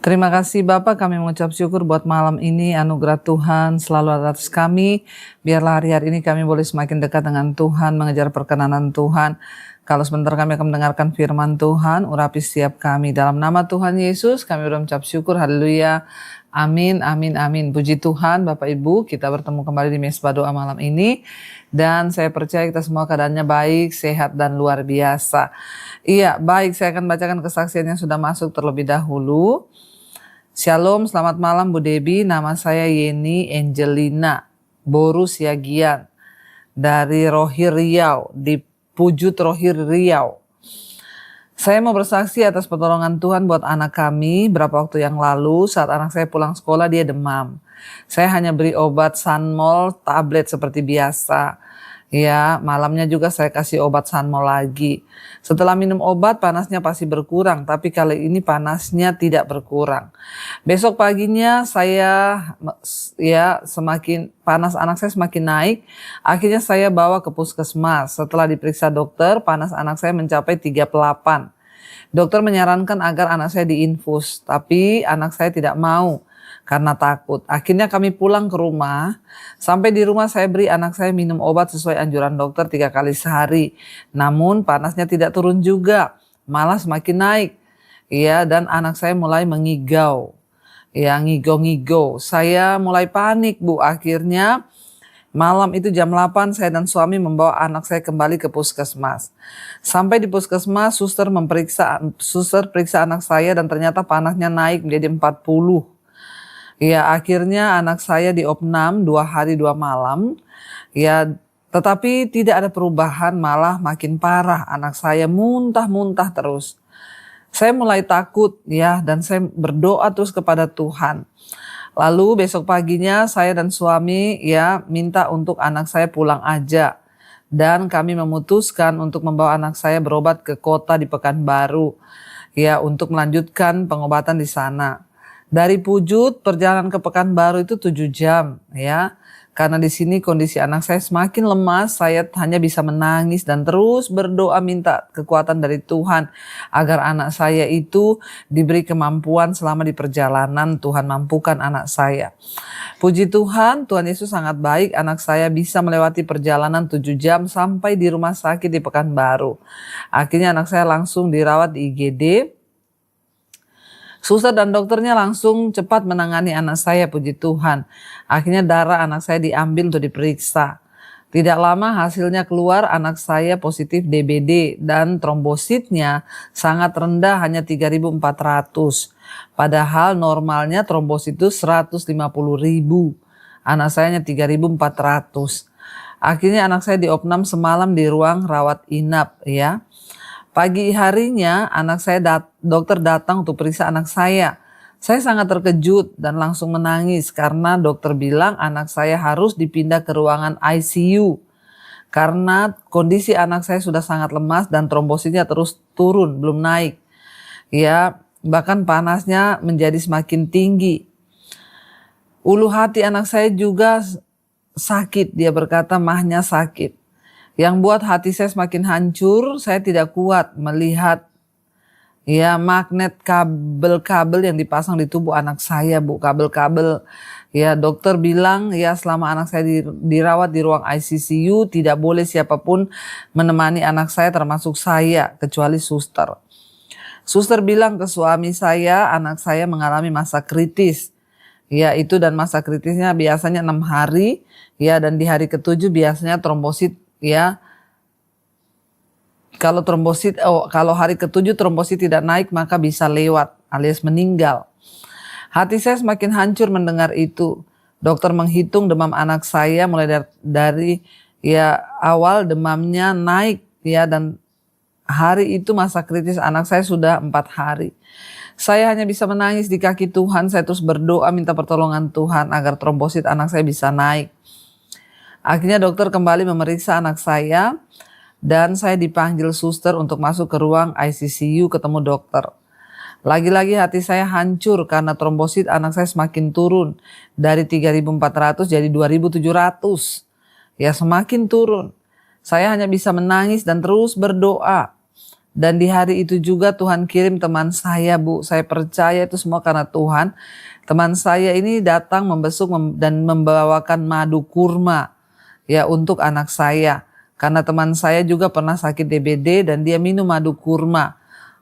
Terima kasih Bapak, kami mengucap syukur buat malam ini, anugerah Tuhan selalu atas kami. Biarlah hari-hari ini kami boleh semakin dekat dengan Tuhan, mengejar perkenanan Tuhan. Kalau sebentar kami akan mendengarkan firman Tuhan, urapi setiap kami. Dalam nama Tuhan Yesus kami mengucap syukur, haleluya. Amin, amin, amin. Puji Tuhan Bapak Ibu, kita bertemu kembali di Mesbah Doa malam ini. Dan saya percaya kita semua keadaannya baik, sehat, dan luar biasa. Iya, baik, saya akan bacakan kesaksian yang sudah masuk terlebih dahulu. Shalom, selamat malam Bu Debbie. Nama saya Yeni Angelina Boru Siagian dari Rohir Riau, di Pujut Rohir Riau. Saya mau bersaksi atas pertolongan Tuhan buat anak kami. Beberapa waktu yang lalu saat anak saya pulang sekolah dia demam. Saya hanya beri obat Sanmol tablet seperti biasa. Ya, malamnya juga saya kasih obat Sanmol lagi. Setelah minum obat panasnya pasti berkurang, tapi kali ini panasnya tidak berkurang. Besok paginya semakin panas anak saya semakin naik. Akhirnya saya bawa ke puskesmas. Setelah diperiksa dokter, panas anak saya mencapai 38. Dokter menyarankan agar anak saya diinfus, tapi anak saya tidak mau karena takut. Akhirnya kami pulang ke rumah. Sampai di rumah saya beri anak saya minum obat sesuai anjuran dokter 3 kali sehari. Namun panasnya tidak turun juga, malah semakin naik. Ya, dan anak saya mulai mengigau. Ya, ngigo-ngigo. Saya mulai panik, Bu. Akhirnya malam itu jam 8 saya dan suami membawa anak saya kembali ke puskesmas. Sampai di puskesmas, suster periksa anak saya dan ternyata panasnya naik menjadi 40. Ya, akhirnya anak saya diopnam 2 hari 2 malam. Ya, tetapi tidak ada perubahan, malah makin parah. Anak saya muntah-muntah terus. Saya mulai takut ya, dan saya berdoa terus kepada Tuhan. Lalu besok paginya saya dan suami ya minta untuk anak saya pulang aja. Dan kami memutuskan untuk membawa anak saya berobat ke kota di Pekanbaru. Ya, untuk melanjutkan pengobatan di sana. Dari Pujut perjalanan ke Pekanbaru itu 7 jam ya. Karena di sini kondisi anak saya semakin lemas, saya hanya bisa menangis dan terus berdoa minta kekuatan dari Tuhan agar anak saya itu diberi kemampuan selama di perjalanan. Tuhan mampukan anak saya. Puji Tuhan, Tuhan Yesus sangat baik. Anak saya bisa melewati perjalanan 7 jam sampai di rumah sakit di Pekanbaru. Akhirnya anak saya langsung dirawat di IGD. Suster dan dokternya langsung cepat menangani anak saya, puji Tuhan. Akhirnya darah anak saya diambil untuk diperiksa. Tidak lama hasilnya keluar, anak saya positif DBD dan trombositnya sangat rendah, hanya 3.400. Padahal normalnya trombosit itu 150.000. Anak saya hanya 3.400. Akhirnya anak saya diopnam semalam di ruang rawat inap ya. Pagi harinya anak saya dokter datang untuk periksa anak saya. Saya sangat terkejut dan langsung menangis karena dokter bilang anak saya harus dipindah ke ruangan ICU. Karena kondisi anak saya sudah sangat lemas dan trombositnya terus turun, belum naik. Ya, bahkan panasnya menjadi semakin tinggi. Ulu hati anak saya juga sakit, dia berkata mahnya sakit. Yang buat hati saya semakin hancur, saya tidak kuat melihat ya magnet kabel-kabel yang dipasang di tubuh anak saya, Bu. Kabel-kabel ya, dokter bilang ya selama anak saya dirawat di ruang ICU tidak boleh siapapun menemani anak saya termasuk saya kecuali suster. Suster bilang ke suami saya, anak saya mengalami masa kritis. Ya, itu dan masa kritisnya biasanya 6 hari ya, dan di hari ke-7 biasanya trombosit ya, kalau hari ke-7 trombosit tidak naik maka bisa lewat alias meninggal. Hati saya semakin hancur mendengar itu. Dokter menghitung demam anak saya mulai dari ya awal demamnya naik ya, dan hari itu masa kritis anak saya sudah 4 hari. Saya hanya bisa menangis di kaki Tuhan. Saya terus berdoa minta pertolongan Tuhan agar trombosit anak saya bisa naik. Akhirnya dokter kembali memeriksa anak saya dan saya dipanggil suster untuk masuk ke ruang ICU ketemu dokter. Lagi-lagi hati saya hancur karena trombosit anak saya semakin turun dari 3.400 jadi 2.700. Ya, semakin turun. Saya hanya bisa menangis dan terus berdoa. Dan di hari itu juga Tuhan kirim teman saya, Bu. Saya percaya itu semua karena Tuhan. Teman saya ini datang membesuk dan membawakan madu kurma ya untuk anak saya. Karena teman saya juga pernah sakit DBD dan dia minum madu kurma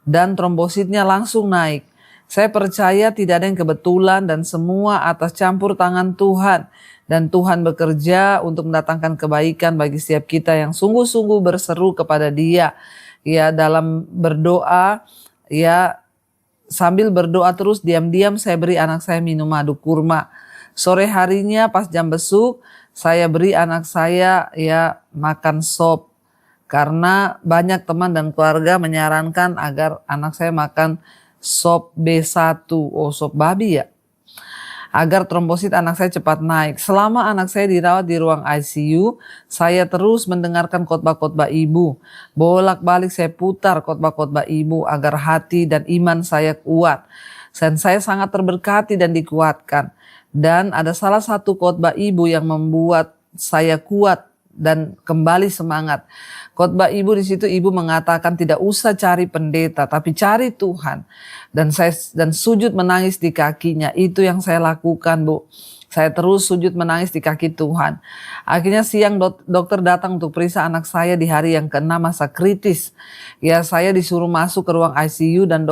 dan trombositnya langsung naik. Saya percaya tidak ada yang kebetulan dan semua atas campur tangan Tuhan. Dan Tuhan bekerja untuk mendatangkan kebaikan bagi setiap kita yang sungguh-sungguh berseru kepada Dia. Ya, dalam berdoa, ya sambil berdoa terus diam-diam saya beri anak saya minum madu kurma. Sore harinya pas jam besuk, saya beri anak saya ya makan sop. Karena banyak teman dan keluarga menyarankan agar anak saya makan sop B1, sop babi ya, agar trombosit anak saya cepat naik. Selama anak saya dirawat di ruang ICU, saya terus mendengarkan khotbah-khotbah ibu. Bolak-balik saya putar khotbah-khotbah ibu agar hati dan iman saya kuat. Dan saya sangat terberkati dan dikuatkan. Dan ada salah satu khotbah ibu yang membuat saya kuat dan kembali semangat. Khotbah ibu di situ ibu mengatakan tidak usah cari pendeta tapi cari Tuhan. Dan sujud menangis di kakinya. Itu yang saya lakukan, Bu. Saya terus sujud menangis di kaki Tuhan. Akhirnya siang dokter datang untuk periksa anak saya di hari yang ke-6 masa kritis. Ya, saya disuruh masuk ke ruang ICU dan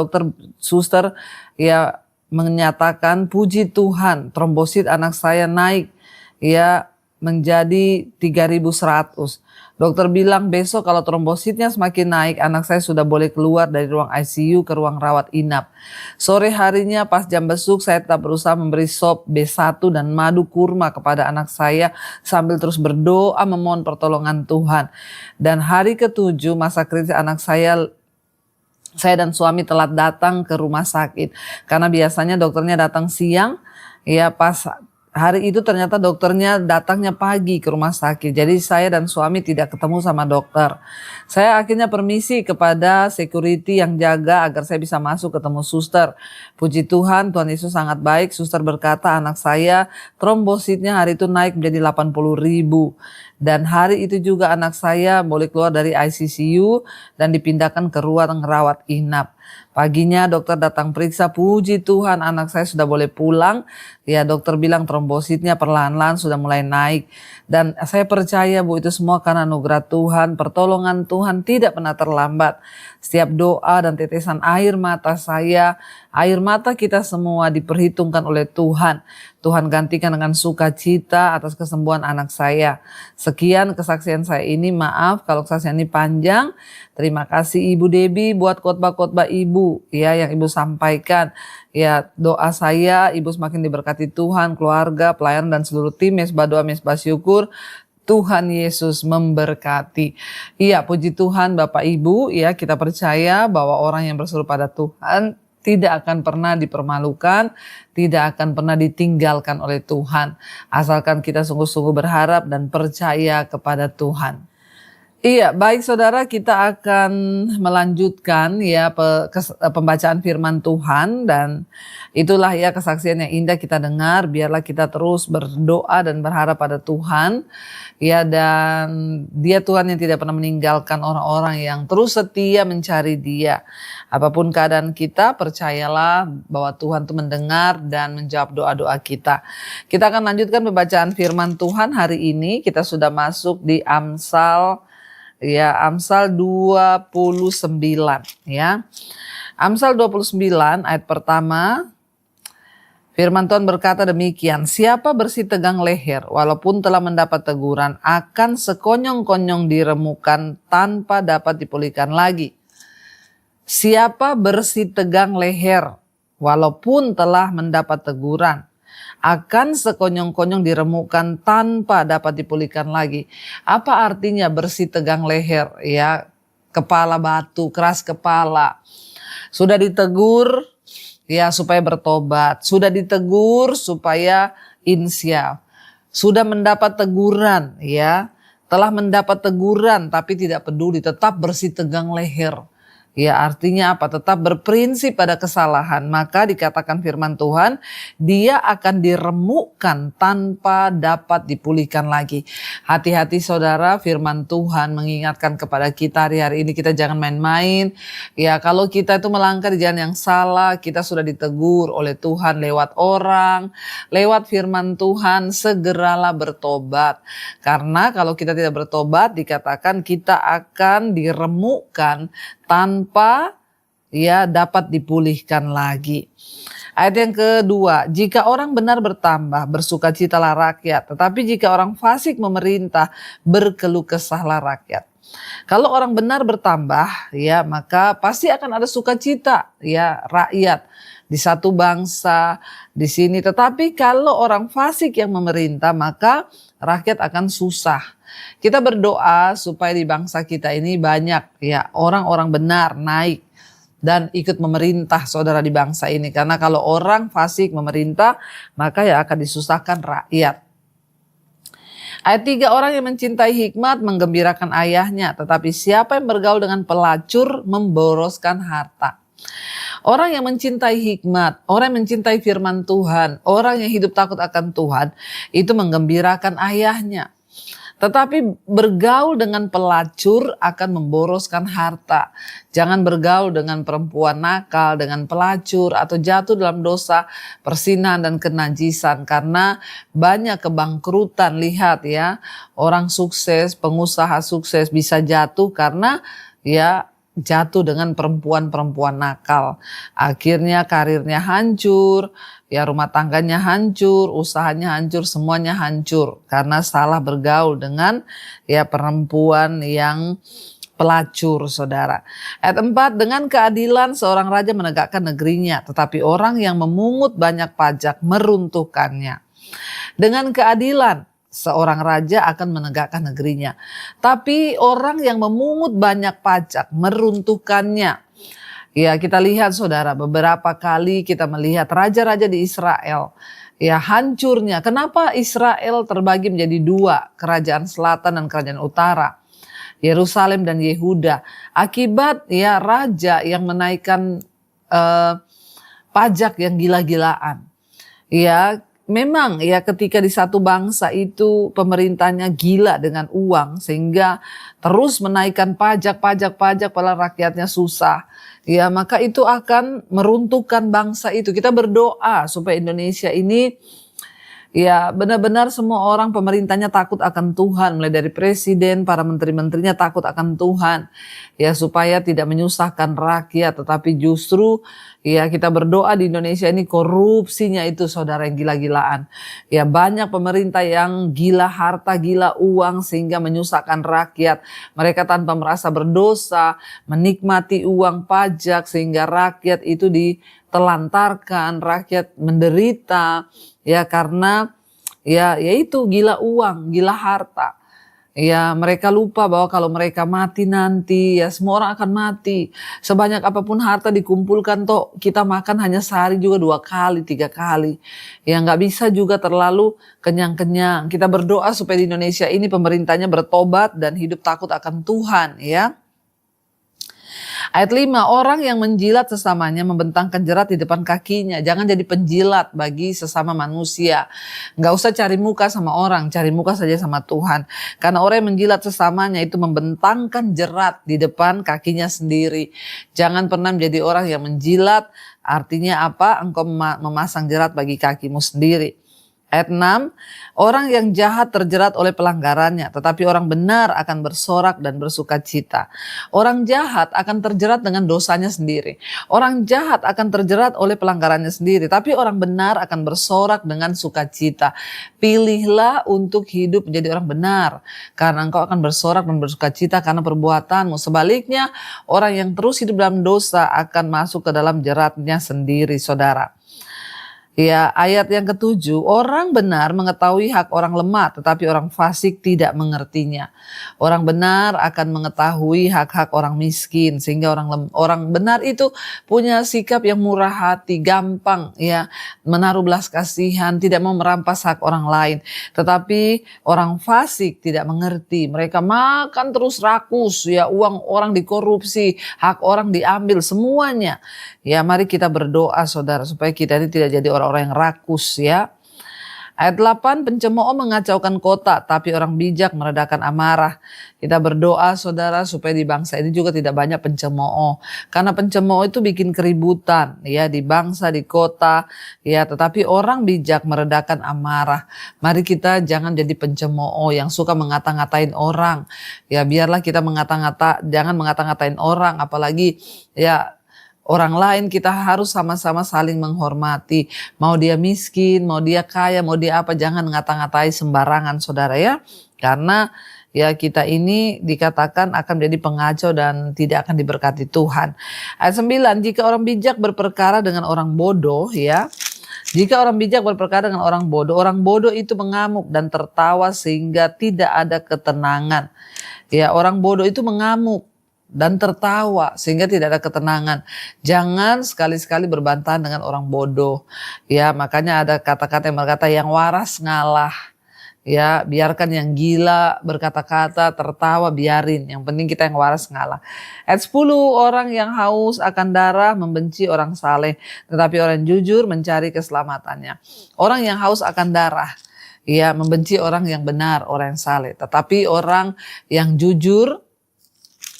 suster ya menyatakan puji Tuhan trombosit anak saya naik ya menjadi 3.100. Dokter bilang besok kalau trombositnya semakin naik, anak saya sudah boleh keluar dari ruang ICU ke ruang rawat inap. Sore harinya pas jam besuk saya tetap berusaha memberi sop B1 dan madu kurma kepada anak saya sambil terus berdoa memohon pertolongan Tuhan. Dan hari ke-7 masa kritis anak saya dan suami telat datang ke rumah sakit. Karena biasanya dokternya datang siang, ya pas hari itu ternyata dokternya datangnya pagi ke rumah sakit. Jadi saya dan suami tidak ketemu sama dokter. Saya akhirnya permisi kepada security yang jaga agar saya bisa masuk ketemu suster. Puji Tuhan, Tuhan Yesus sangat baik. Suster berkata anak saya trombositnya hari itu naik menjadi 80.000. Dan hari itu juga anak saya boleh keluar dari ICU dan dipindahkan ke ruang rawat inap. Paginya dokter datang periksa, puji Tuhan anak saya sudah boleh pulang. Ya dokter bilang trombositnya perlahan-lahan sudah mulai naik. Dan saya percaya Bu itu semua karena anugerah Tuhan, pertolongan Tuhan tidak pernah terlambat. Setiap doa dan tetesan air mata saya, air mata kita semua diperhitungkan oleh Tuhan. Tuhan gantikan dengan sukacita atas kesembuhan anak saya. Sekian kesaksian saya ini, maaf kalau kesaksian ini panjang. Terima kasih Ibu Debbie buat khotbah-khotbah Ibu ya yang Ibu sampaikan. Ya doa saya Ibu semakin diberkati Tuhan, keluarga, pelayan dan seluruh tim Mesbah Doa Mesbah Syukur. Tuhan Yesus memberkati. Iya, puji Tuhan Bapak Ibu, ya kita percaya bahwa orang yang berseru pada Tuhan tidak akan pernah dipermalukan, tidak akan pernah ditinggalkan oleh Tuhan. Asalkan kita sungguh-sungguh berharap dan percaya kepada Tuhan. Iya, baik saudara, kita akan melanjutkan ya pembacaan firman Tuhan dan itulah ya kesaksian yang indah kita dengar. Biarlah kita terus berdoa dan berharap pada Tuhan ya, dan Dia Tuhan yang tidak pernah meninggalkan orang-orang yang terus setia mencari Dia. Apapun keadaan kita, percayalah bahwa Tuhan itu mendengar dan menjawab doa-doa kita. Kita akan lanjutkan pembacaan firman Tuhan hari ini. Kita sudah masuk di Amsal 29 ya. Amsal 29 ayat pertama. Firman Tuhan berkata demikian, siapa bersih tegang leher walaupun telah mendapat teguran akan sekonyong-konyong diremukan tanpa dapat dipulihkan lagi. Siapa bersih tegang leher walaupun telah mendapat teguran akan sekonyong-konyong diremukkan tanpa dapat dipulihkan lagi. Apa artinya bersih tegang leher? Ya, kepala batu, keras kepala. Sudah ditegur ya supaya bertobat. Sudah ditegur supaya insyaf. Sudah mendapat teguran ya. Telah mendapat teguran tapi tidak peduli, tetap bersih tegang leher. Ya, artinya apa? Tetap berprinsip pada kesalahan. Maka dikatakan firman Tuhan, dia akan diremukkan tanpa dapat dipulihkan lagi. Hati-hati saudara, firman Tuhan mengingatkan kepada kita hari-hari ini, kita jangan main-main. Ya, kalau kita itu melangkah di jalan yang salah, kita sudah ditegur oleh Tuhan lewat orang, lewat firman Tuhan, segeralah bertobat. Karena kalau kita tidak bertobat, dikatakan kita akan diremukkan tanpa dapat dipulihkan lagi. Ayat yang kedua, jika orang benar bertambah, bersukacitalah rakyat. Tetapi jika orang fasik memerintah, berkeluh kesahlah rakyat. Kalau orang benar bertambah, maka pasti akan ada sukacita, rakyat di satu bangsa di sini. Tetapi kalau orang fasik yang memerintah, maka rakyat akan susah. Kita berdoa supaya di bangsa kita ini banyak orang-orang benar naik dan ikut memerintah saudara di bangsa ini. Karena kalau orang fasik memerintah, maka akan disusahkan rakyat. Ayat 3, orang yang mencintai hikmat menggembirakan ayahnya, tetapi siapa yang bergaul dengan pelacur memboroskan harta. Orang yang mencintai hikmat, orang yang mencintai firman Tuhan, orang yang hidup takut akan Tuhan, itu menggembirakan ayahnya. Tetapi bergaul dengan pelacur akan memboroskan harta. Jangan bergaul dengan perempuan nakal, dengan pelacur, atau jatuh dalam dosa persinahan dan kenajisan. Karena banyak kebangkrutan, lihat orang sukses, pengusaha sukses bisa jatuh karena jatuh dengan perempuan-perempuan nakal. Akhirnya karirnya hancur, rumah tangganya hancur, usahanya hancur, semuanya hancur. Karena salah bergaul dengan perempuan yang pelacur, saudara. Ayat 4, dengan keadilan seorang raja menegakkan negerinya, tetapi orang yang memungut banyak pajak meruntuhkannya. Dengan keadilan seorang raja akan menegakkan negerinya. Tapi orang yang memungut banyak pajak meruntuhkannya. Ya, kita lihat saudara, beberapa kali kita melihat raja-raja di Israel hancurnya. Kenapa Israel terbagi menjadi dua, kerajaan selatan dan kerajaan utara, Yerusalem dan Yehuda? Akibat raja yang menaikkan pajak yang gila-gilaan. Memang ketika di satu bangsa itu pemerintahnya gila dengan uang sehingga terus menaikkan pajak pada rakyatnya susah. Maka itu akan meruntuhkan bangsa itu. Kita berdoa supaya Indonesia ini benar-benar semua orang pemerintahnya takut akan Tuhan, mulai dari presiden, para menteri-menterinya takut akan Tuhan, supaya tidak menyusahkan rakyat, tetapi justru kita berdoa di Indonesia ini korupsinya itu saudara yang gila-gilaan. Banyak pemerintah yang gila harta, gila uang sehingga menyusahkan rakyat. Mereka tanpa merasa berdosa menikmati uang pajak sehingga rakyat itu ditelantarkan, rakyat menderita. Karena itu gila uang, gila harta. Mereka lupa bahwa kalau mereka mati nanti semua orang akan mati. Sebanyak apapun harta dikumpulkan kita makan hanya sehari juga 2 kali, 3 kali. Nggak bisa juga terlalu kenyang-kenyang. Kita berdoa supaya di Indonesia ini pemerintahnya bertobat dan hidup takut akan Tuhan. Ayat 5, orang yang menjilat sesamanya membentangkan jerat di depan kakinya. Jangan jadi penjilat bagi sesama manusia. Nggak usah cari muka sama orang, cari muka saja sama Tuhan. Karena orang yang menjilat sesamanya itu membentangkan jerat di depan kakinya sendiri. Jangan pernah menjadi orang yang menjilat, artinya apa? Engkau memasang jerat bagi kakimu sendiri. Ayat 6, orang yang jahat terjerat oleh pelanggarannya, tetapi orang benar akan bersorak dan bersukacita. Orang jahat akan terjerat dengan dosanya sendiri. Orang jahat akan terjerat oleh pelanggarannya sendiri, tapi orang benar akan bersorak dengan sukacita. Pilihlah untuk hidup menjadi orang benar, karena engkau akan bersorak dan bersukacita karena perbuatanmu. Sebaliknya, orang yang terus hidup dalam dosa akan masuk ke dalam jeratnya sendiri, saudara. Ya, ayat yang ketujuh, orang benar mengetahui hak orang lemah, tetapi orang fasik tidak mengertinya. Orang benar akan mengetahui hak-hak orang miskin, sehingga orang benar itu punya sikap yang murah hati, gampang ya, menaruh belas kasihan, tidak mau merampas hak orang lain. Tetapi orang fasik tidak mengerti, mereka makan terus rakus, ya uang orang dikorupsi, hak orang diambil semuanya. Ya, mari kita berdoa saudara supaya kita ini tidak jadi orang-orang yang rakus ya. Ayat 8, pencemooh mengacaukan kota, tapi orang bijak meredakan amarah. Kita berdoa saudara supaya di bangsa ini juga tidak banyak pencemooh. Karena pencemooh itu bikin keributan ya di bangsa, di kota ya. Tetapi orang bijak meredakan amarah. Mari kita jangan jadi pencemooh yang suka mengata-ngatain orang. Ya biarlah kita jangan mengata-ngatain orang, apalagi ya orang lain. Kita harus sama-sama saling menghormati. Mau dia miskin, mau dia kaya, mau dia apa, jangan ngata-ngatai sembarangan saudara ya. Karena ya kita ini dikatakan akan menjadi pengacau dan tidak akan diberkati Tuhan. Ayat 9, jika orang bijak berperkara dengan orang bodoh ya. Jika orang bijak berperkara dengan orang bodoh itu mengamuk dan tertawa sehingga tidak ada ketenangan. Ya, orang bodoh itu mengamuk dan tertawa sehingga tidak ada ketenangan. Jangan sekali-sekali berbantahan dengan orang bodoh. Ya, makanya ada kata-kata yang berkata yang waras ngalah. Ya, biarkan yang gila berkata-kata, tertawa, biarin. Yang penting kita yang waras ngalah. Ayat 10, orang yang haus akan darah membenci orang saleh, tetapi orang jujur mencari keselamatannya. Orang yang haus akan darah, ya, membenci orang yang benar, orang yang saleh. Tetapi orang yang jujur,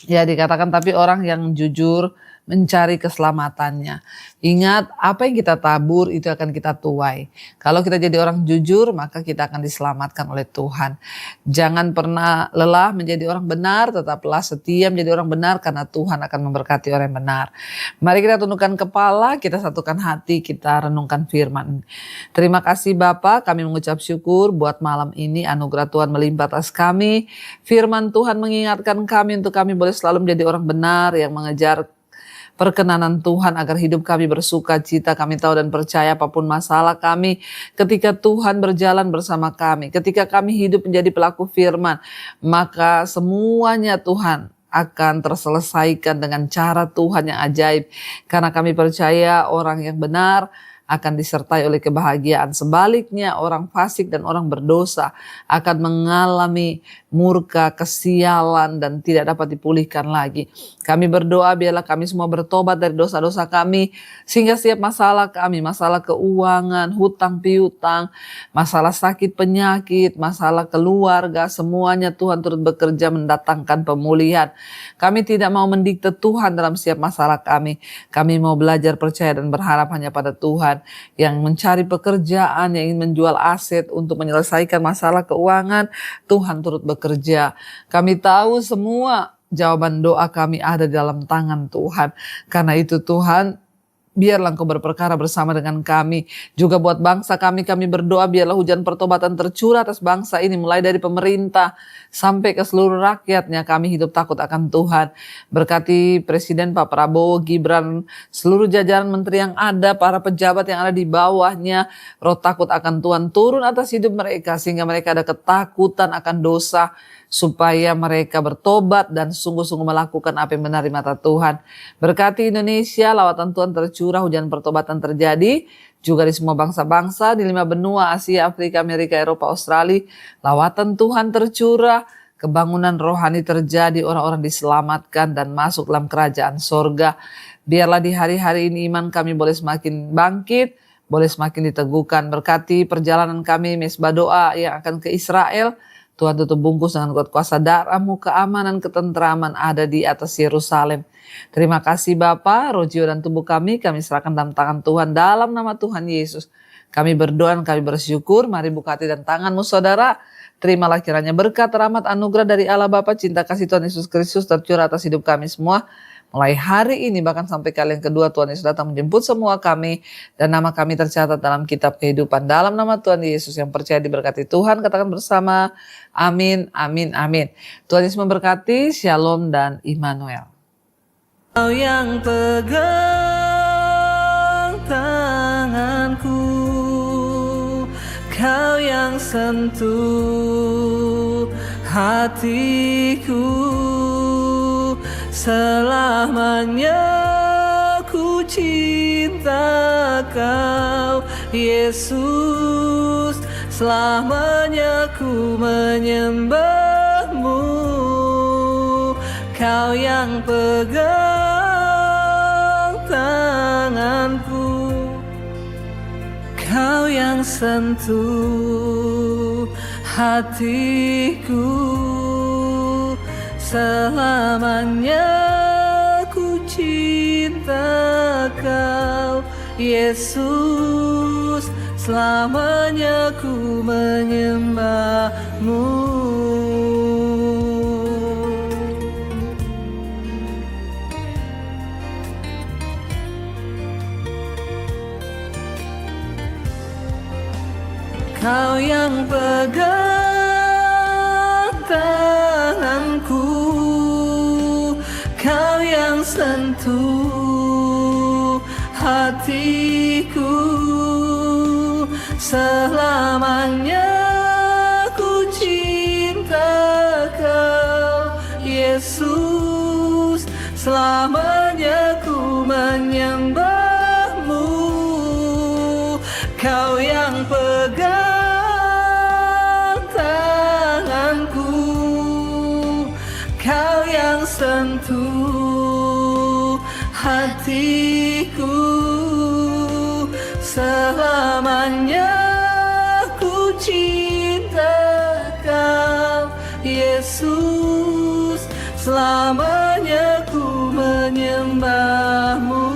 ya dikatakan tapi orang yang jujur mencari keselamatannya. Ingat, apa yang kita tabur itu akan kita tuai. Kalau kita jadi orang jujur, maka kita akan diselamatkan oleh Tuhan. Jangan pernah lelah menjadi orang benar, tetaplah setia menjadi orang benar karena Tuhan akan memberkati orang yang benar. Mari kita tundukkan kepala, kita satukan hati, kita renungkan firman. Terima kasih Bapa, kami mengucap syukur buat malam ini anugerah Tuhan melimpah atas kami. Firman Tuhan mengingatkan kami untuk kami boleh selalu menjadi orang benar yang mengejar perkenanan Tuhan agar hidup kami bersuka cita. Kami tahu dan percaya apapun masalah kami, ketika Tuhan berjalan bersama kami, ketika kami hidup menjadi pelaku firman, maka semuanya Tuhan akan terselesaikan dengan cara Tuhan yang ajaib. Karena kami percaya orang yang benar akan disertai oleh kebahagiaan. Sebaliknya orang fasik dan orang berdosa akan mengalami murka, kesialan dan tidak dapat dipulihkan lagi. Kami berdoa biarlah kami semua bertobat dari dosa-dosa kami sehingga setiap masalah kami, masalah keuangan, hutang piutang, masalah sakit penyakit, masalah keluarga, semuanya Tuhan turut bekerja mendatangkan pemulihan. Kami tidak mau mendikte Tuhan dalam setiap masalah kami. Kami mau belajar percaya dan berharap hanya pada Tuhan. Yang mencari pekerjaan, yang ingin menjual aset untuk menyelesaikan masalah keuangan, Tuhan turut bekerja. Kami tahu semua jawaban doa kami ada di dalam tangan Tuhan. Karena itu Tuhan, biarlah Engkau berperkara bersama dengan kami. Juga buat bangsa kami berdoa biarlah hujan pertobatan tercurah atas bangsa ini. Mulai dari pemerintah sampai ke seluruh rakyatnya, kami hidup takut akan Tuhan. Berkati Presiden Pak Prabowo, Gibran, seluruh jajaran menteri yang ada, para pejabat yang ada di bawahnya. Roh takut akan Tuhan turun atas hidup mereka sehingga mereka ada ketakutan akan dosa, supaya mereka bertobat dan sungguh-sungguh melakukan apa yang benar di mata Tuhan. Berkati Indonesia, lawatan Tuhan tercurah, hujan pertobatan terjadi. Juga di semua bangsa-bangsa, di 5 benua, Asia, Afrika, Amerika, Eropa, Australia. Lawatan Tuhan tercurah, kebangunan rohani terjadi, orang-orang diselamatkan dan masuk dalam kerajaan sorga. Biarlah di hari-hari ini iman kami boleh semakin bangkit, boleh semakin diteguhkan. Berkati perjalanan kami, mesbah doa yang akan ke Israel. Tuhan tutup bungkus dengan kuat kuasa darah-Mu, keamanan, ketentraman ada di atas Yerusalem. Terima kasih Bapa, roh jiwa dan tubuh kami serahkan dalam tangan Tuhan dalam nama Tuhan Yesus. Kami berdoa dan kami bersyukur. Mari buka hati dan tangan-Mu saudara. Terimalah kiranya berkat, rahmat, anugerah dari Allah Bapa, cinta kasih Tuhan Yesus Kristus tercurah atas hidup kami semua. Mulai hari ini bahkan sampai kali yang kedua Tuhan Yesus datang menjemput semua kami. Dan nama kami tercatat dalam kitab kehidupan. Dalam nama Tuhan Yesus yang percaya diberkati Tuhan. Katakan bersama, amin, amin, amin. Tuhan Yesus memberkati, shalom dan Immanuel. Kau yang pegang tanganku. yang sentuh hatiku, selamanya ku cinta Kau Yesus, selamanya ku menyembah-Mu. Kau yang pegang tanganku, Kau yang sentuh hatiku, selamanya ku cinta Kau Yesus, selamanya ku menyembah-Mu. Kau yang pegang tanganku, Kau yang sentuh hatiku, selamanya ku cinta Kau Yesus, selamanya ku menyembah-Mu. Kau yang pegang Kau yang sentuh hatiku, selamanya ku cinta Kau Yesus, selamanya ku menyembah-Mu.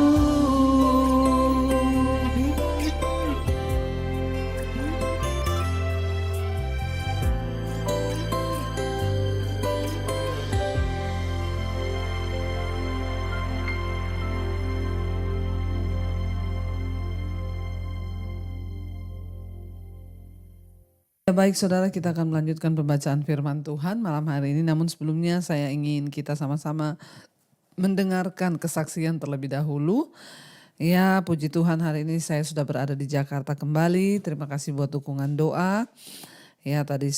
Ya, baik saudara, kita akan melanjutkan pembacaan firman Tuhan malam hari ini. Namun sebelumnya saya ingin kita sama-sama mendengarkan kesaksian terlebih dahulu. Ya, puji Tuhan, hari ini saya sudah berada di Jakarta kembali. Terima kasih buat dukungan doa. Ya, tadi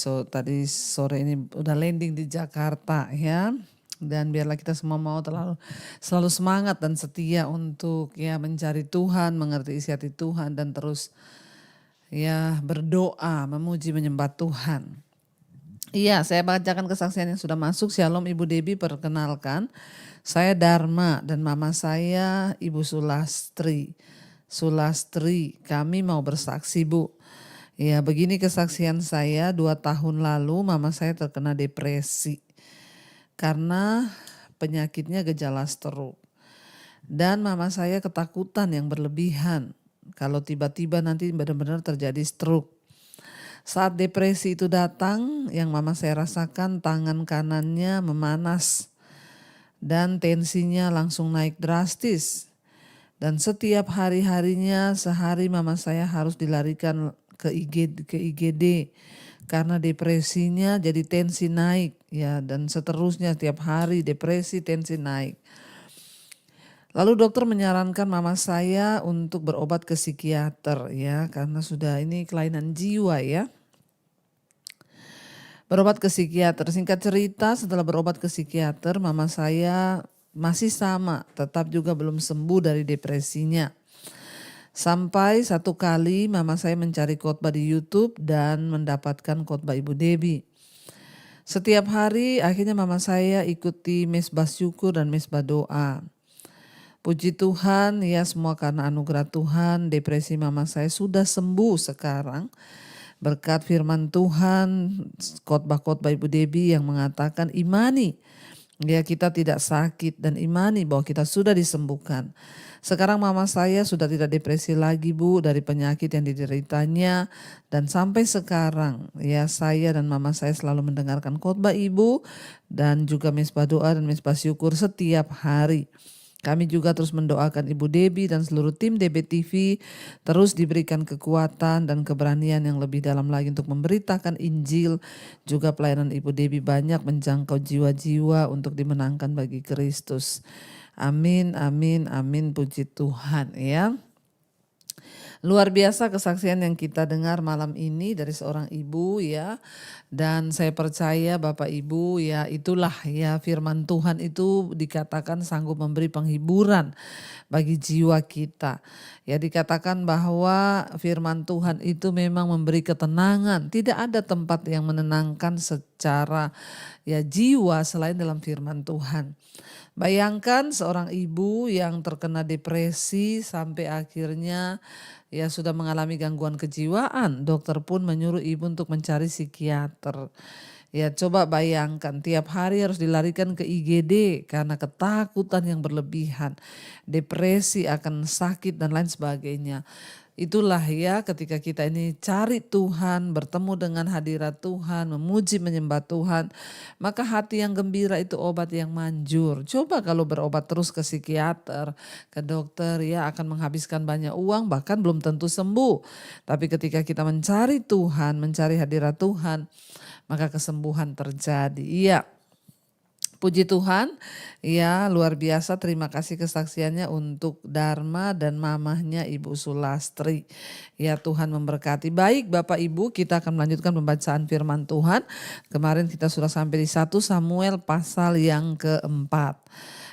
sore ini udah landing di Jakarta ya. Dan biarlah kita semua mau selalu semangat dan setia untuk ya mencari Tuhan, mengerti isi hati Tuhan, dan terus ya berdoa, memuji, menyembah Tuhan. Iya, saya bacakan kesaksian yang sudah masuk. Shalom Ibu Debbie, perkenalkan. Saya Dharma dan mama saya Ibu Sulastri. Kami mau bersaksi, Bu. Ya, begini kesaksian saya. 2 tahun lalu mama saya terkena depresi. Karena penyakitnya gejala stroke. Dan mama saya ketakutan yang berlebihan. Kalau tiba-tiba nanti benar-benar terjadi stroke. Saat depresi itu datang, yang mama saya rasakan tangan kanannya memanas. Dan tensinya langsung naik drastis. Dan setiap hari-harinya sehari mama saya harus dilarikan ke IGD. Karena depresinya jadi tensi naik. Ya, dan seterusnya tiap hari depresi, tensi naik. Lalu dokter menyarankan mama saya untuk berobat ke psikiater ya, karena sudah ini kelainan jiwa ya. Berobat ke psikiater, singkat cerita setelah berobat ke psikiater mama saya masih sama, tetap juga belum sembuh dari depresinya. Sampai satu kali mama saya mencari khotbah di YouTube dan mendapatkan khotbah Ibu Debbie. Setiap hari akhirnya mama saya ikuti mesbah syukur dan mesbah doa. Puji Tuhan ya, semua karena anugerah Tuhan, depresi mama saya sudah sembuh sekarang. Berkat firman Tuhan, khotbah-khotbah Ibu Debbie yang mengatakan imani. Ya, kita tidak sakit dan imani bahwa kita sudah disembuhkan. Sekarang mama saya sudah tidak depresi lagi, Bu, dari penyakit yang dideritanya. Dan sampai sekarang ya, saya dan mama saya selalu mendengarkan khotbah Ibu dan juga mesbah doa dan mesbah syukur setiap hari. Kami juga terus mendoakan Ibu Debbie dan seluruh tim DBTV terus diberikan kekuatan dan keberanian yang lebih dalam lagi untuk memberitakan Injil. Juga pelayanan Ibu Debbie banyak menjangkau jiwa-jiwa untuk dimenangkan bagi Kristus. Amin, amin, amin, puji Tuhan ya. Luar biasa kesaksian yang kita dengar malam ini dari seorang ibu ya. Dan saya percaya Bapak Ibu ya, itulah ya, firman Tuhan itu dikatakan sanggup memberi penghiburan bagi jiwa kita. Ya, dikatakan bahwa firman Tuhan itu memang memberi ketenangan. Tidak ada tempat yang menenangkan secara ya jiwa selain dalam firman Tuhan. Bayangkan seorang ibu yang terkena depresi sampai akhirnya ya sudah mengalami gangguan kejiwaan. Dokter pun menyuruh ibu untuk mencari psikiater. Ya coba bayangkan, tiap hari harus dilarikan ke IGD karena ketakutan yang berlebihan, depresi akan sakit dan lain sebagainya. Itulah ya, ketika kita ini cari Tuhan, bertemu dengan hadirat Tuhan, memuji menyembah Tuhan, maka hati yang gembira itu obat yang manjur. Coba kalau berobat terus ke psikiater, ke dokter, ya akan menghabiskan banyak uang, bahkan belum tentu sembuh. Tapi ketika kita mencari Tuhan, mencari hadirat Tuhan, maka kesembuhan terjadi. Iya. Puji Tuhan, ya luar biasa, terima kasih kesaksiannya untuk Dharma dan mamahnya Ibu Sulastri. Ya Tuhan memberkati. Baik Bapak Ibu, kita akan melanjutkan pembacaan firman Tuhan. Kemarin kita sudah sampai di 1 Samuel pasal yang keempat.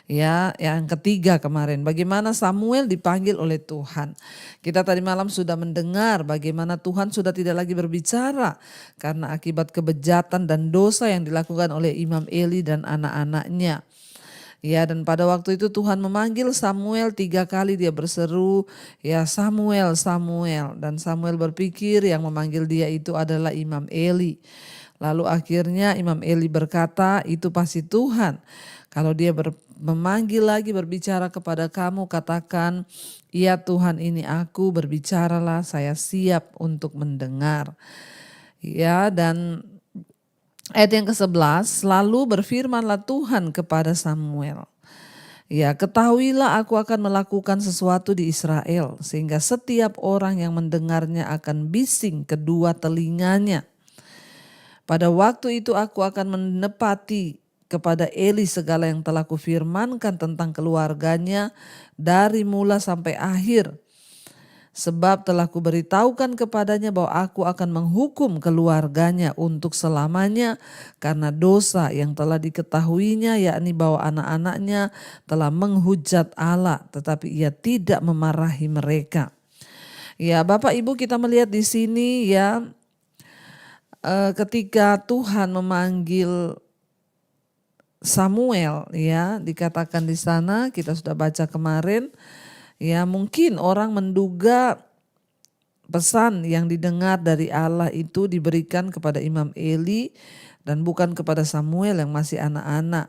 Ya, yang ketiga kemarin, bagaimana Samuel dipanggil oleh Tuhan. Kita tadi malam sudah mendengar bagaimana Tuhan sudah tidak lagi berbicara karena akibat kebejatan dan dosa yang dilakukan oleh Imam Eli dan anak-anaknya. Ya, dan pada waktu itu Tuhan memanggil Samuel 3 kali, dia berseru, ya Samuel, Samuel. Dan Samuel berpikir yang memanggil dia itu adalah Imam Eli. Lalu akhirnya Imam Eli berkata, itu pasti Tuhan. Kalau dia memanggil lagi, berbicara kepada kamu, katakan, ya Tuhan ini aku, berbicaralah, saya siap untuk mendengar. Ya, dan ayat yang ke-11, lalu berfirmanlah Tuhan kepada Samuel. Ya, ketahuilah aku akan melakukan sesuatu di Israel, sehingga setiap orang yang mendengarnya akan bising kedua telinganya. Pada waktu itu aku akan menepati kepada Eli segala yang telah kufirmankan tentang keluarganya dari mula sampai akhir. Sebab telah kuberitahukan kepadanya bahwa aku akan menghukum keluarganya untuk selamanya karena dosa yang telah diketahuinya, yakni bahwa anak-anaknya telah menghujat Allah tetapi ia tidak memarahi mereka. Ya Bapak Ibu, kita melihat di sini ya, ketika Tuhan memanggil Samuel, ya dikatakan di sana, kita sudah baca kemarin, ya mungkin orang menduga pesan yang didengar dari Allah itu diberikan kepada Imam Eli dan bukan kepada Samuel yang masih anak-anak.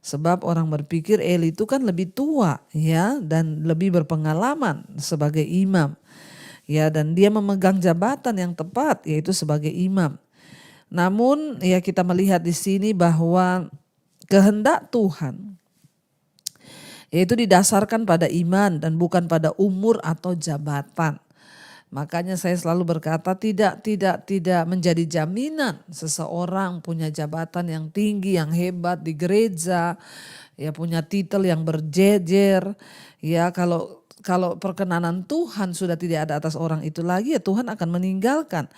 Sebab orang berpikir Eli itu kan lebih tua ya dan lebih berpengalaman sebagai imam. Ya, dan dia memegang jabatan yang tepat yaitu sebagai imam. Namun ya kita melihat di sini bahwa kehendak Tuhan yaitu didasarkan pada iman dan bukan pada umur atau jabatan. Makanya saya selalu berkata tidak menjadi jaminan seseorang punya jabatan yang tinggi, yang hebat di gereja, ya punya titel yang berjejer. Ya kalau perkenanan Tuhan sudah tidak ada atas orang itu lagi, ya Tuhan akan meninggalkan.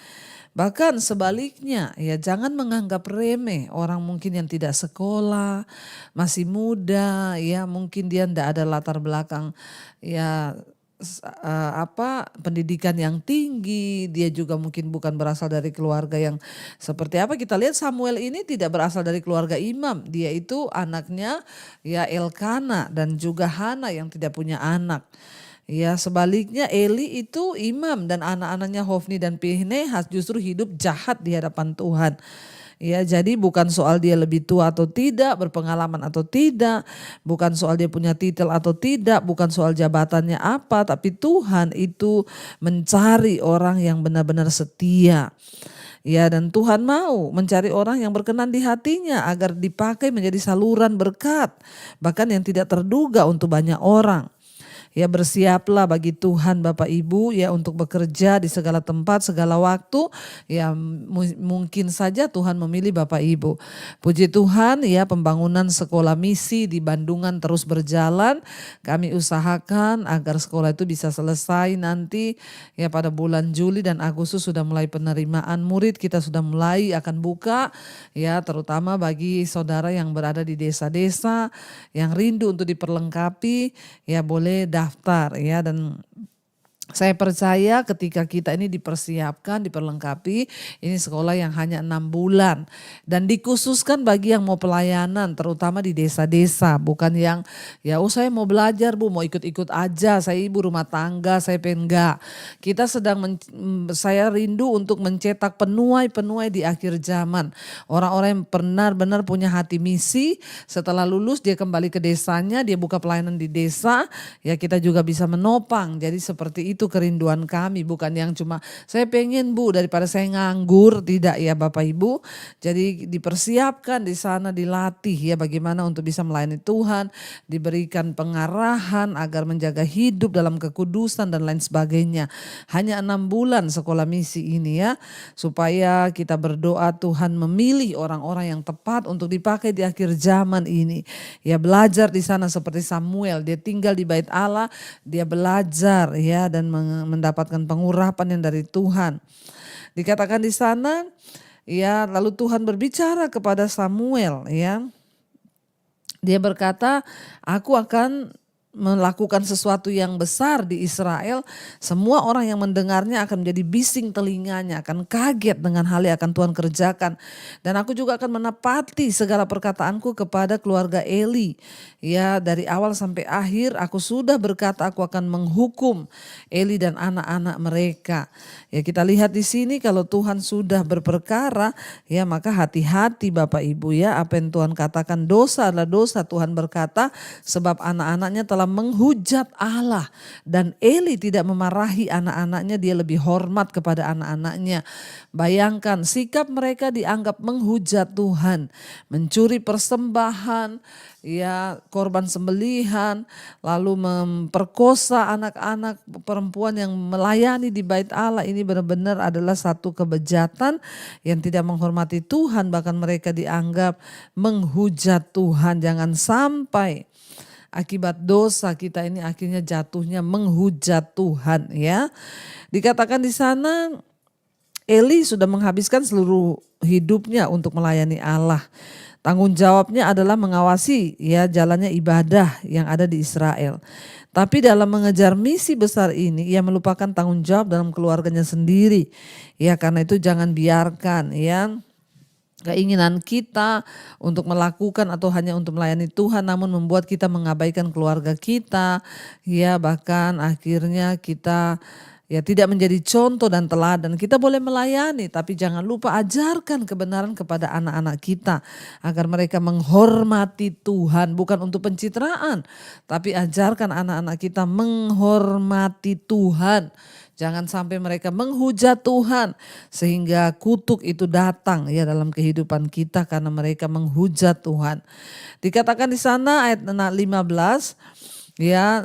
Bahkan sebaliknya, ya jangan menganggap remeh orang mungkin yang tidak sekolah, masih muda, ya mungkin dia tidak ada latar belakang ya pendidikan yang tinggi, dia juga mungkin bukan berasal dari keluarga yang seperti apa. Kita lihat Samuel ini tidak berasal dari keluarga imam, dia itu anaknya ya Elkana dan juga Hana yang tidak punya anak. Ya sebaliknya Eli itu imam dan anak-anaknya Hofni dan Pinehas justru hidup jahat di hadapan Tuhan. Ya jadi bukan soal dia lebih tua atau tidak, berpengalaman atau tidak, bukan soal dia punya titel atau tidak, bukan soal jabatannya apa, tapi Tuhan itu mencari orang yang benar-benar setia. Ya dan Tuhan mau mencari orang yang berkenan di hatinya agar dipakai menjadi saluran berkat, bahkan yang tidak terduga untuk banyak orang. Ya bersiaplah bagi Tuhan Bapak Ibu ya untuk bekerja di segala tempat, segala waktu. Ya mungkin saja Tuhan memilih Bapak Ibu. Puji Tuhan ya pembangunan sekolah misi di Bandungan terus berjalan. Kami usahakan agar sekolah itu bisa selesai nanti ya pada bulan Juli dan Agustus sudah mulai penerimaan murid, kita sudah mulai akan buka ya terutama bagi saudara yang berada di desa-desa yang rindu untuk diperlengkapi ya boleh daftar ya. Dan saya percaya ketika kita ini dipersiapkan, diperlengkapi, ini sekolah yang hanya 6 bulan. Dan dikhususkan bagi yang mau pelayanan, terutama di desa-desa. Bukan yang, ya saya mau belajar Bu, mau ikut-ikut aja, saya ibu rumah tangga, saya pengen enggak. Kita saya rindu untuk mencetak penuai-penuai di akhir zaman. Orang-orang yang benar-benar punya hati misi, setelah lulus dia kembali ke desanya, dia buka pelayanan di desa, ya kita juga bisa menopang. Jadi seperti itu kerinduan kami, bukan yang cuma saya pengen Bu daripada saya nganggur, tidak ya Bapak Ibu. Jadi dipersiapkan di sana, dilatih ya bagaimana untuk bisa melayani Tuhan, diberikan pengarahan agar menjaga hidup dalam kekudusan dan lain sebagainya. Hanya 6 bulan sekolah misi ini ya, supaya kita berdoa Tuhan memilih orang-orang yang tepat untuk dipakai di akhir zaman ini. Ya belajar di sana seperti Samuel, dia tinggal di bait Allah, dia belajar ya dan mendapatkan pengurapan yang dari Tuhan. Dikatakan di sana ya lalu Tuhan berbicara kepada Samuel ya. Dia berkata, aku akan melakukan sesuatu yang besar di Israel. Semua orang yang mendengarnya akan menjadi bising telinganya, akan kaget dengan hal yang akan Tuhan kerjakan. Dan aku juga akan menepati segala perkataanku kepada keluarga Eli. Ya dari awal sampai akhir aku sudah berkata aku akan menghukum Eli dan anak-anak mereka. Ya kita lihat di sini kalau Tuhan sudah berperkara ya maka hati-hati Bapak Ibu ya, apa yang Tuhan katakan dosa adalah dosa. Tuhan berkata sebab anak-anaknya telah menghujat Allah dan Eli tidak memarahi anak-anaknya, dia lebih hormat kepada anak-anaknya. Bayangkan sikap mereka dianggap menghujat Tuhan, mencuri persembahan, ya korban sembelihan, lalu memperkosa anak-anak perempuan yang melayani di bait Allah. Ini benar-benar adalah satu kebejatan yang tidak menghormati Tuhan, bahkan mereka dianggap menghujat Tuhan. Jangan sampai akibat dosa kita ini akhirnya jatuhnya menghujat Tuhan ya. Dikatakan di sana Eli sudah menghabiskan seluruh hidupnya untuk melayani Allah. Tanggung jawabnya adalah mengawasi ya jalannya ibadah yang ada di Israel. Tapi dalam mengejar misi besar ini ia melupakan tanggung jawab dalam keluarganya sendiri. Ya karena itu jangan biarkan ya keinginan kita untuk melakukan atau hanya untuk melayani Tuhan namun membuat kita mengabaikan keluarga kita ya, bahkan akhirnya kita ya tidak menjadi contoh dan teladan. Kita boleh melayani tapi jangan lupa ajarkan kebenaran kepada anak-anak kita agar mereka menghormati Tuhan, bukan untuk pencitraan tapi ajarkan anak-anak kita menghormati Tuhan. Jangan sampai mereka menghujat Tuhan sehingga kutuk itu datang ya dalam kehidupan kita karena mereka menghujat Tuhan. Dikatakan di sana ayat 15 ya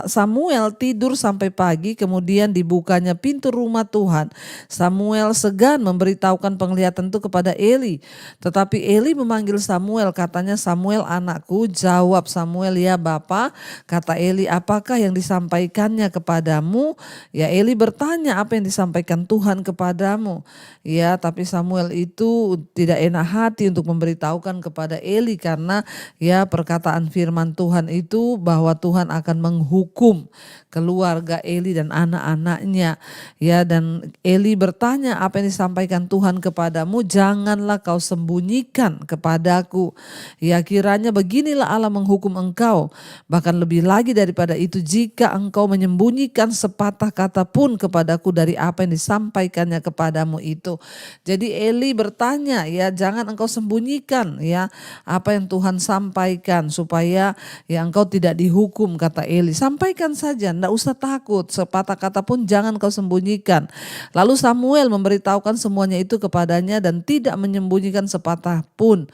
Samuel tidur sampai pagi, kemudian dibukanya pintu rumah Tuhan. Samuel segan memberitahukan penglihatan itu kepada Eli. Tetapi Eli memanggil Samuel, katanya, Samuel anakku. Jawab Samuel, ya Bapa. Kata Eli, apakah yang disampaikannya kepadamu? Ya Eli bertanya, apa yang disampaikan Tuhan kepadamu? Ya tapi Samuel itu tidak enak hati untuk memberitahukan kepada Eli karena ya perkataan firman Tuhan itu bahwa Tuhan akan menghukum keluarga Eli dan anak-anaknya. Ya dan Eli bertanya, apa yang disampaikan Tuhan kepadamu? Janganlah kau sembunyikan kepadaku. Ya kiranya beginilah Allah menghukum engkau. Bahkan lebih lagi daripada itu, jika engkau menyembunyikan sepatah kata pun kepadaku dari apa yang disampaikannya kepadamu itu. Jadi Eli bertanya, ya jangan engkau sembunyikan ya apa yang Tuhan sampaikan supaya ya engkau tidak dihukum, kata Eli. Sampaikan saja, tidak tidak usah takut, sepatah kata pun jangan kau sembunyikan. Lalu Samuel memberitahukan semuanya itu kepadanya dan tidak menyembunyikan sepatah pun.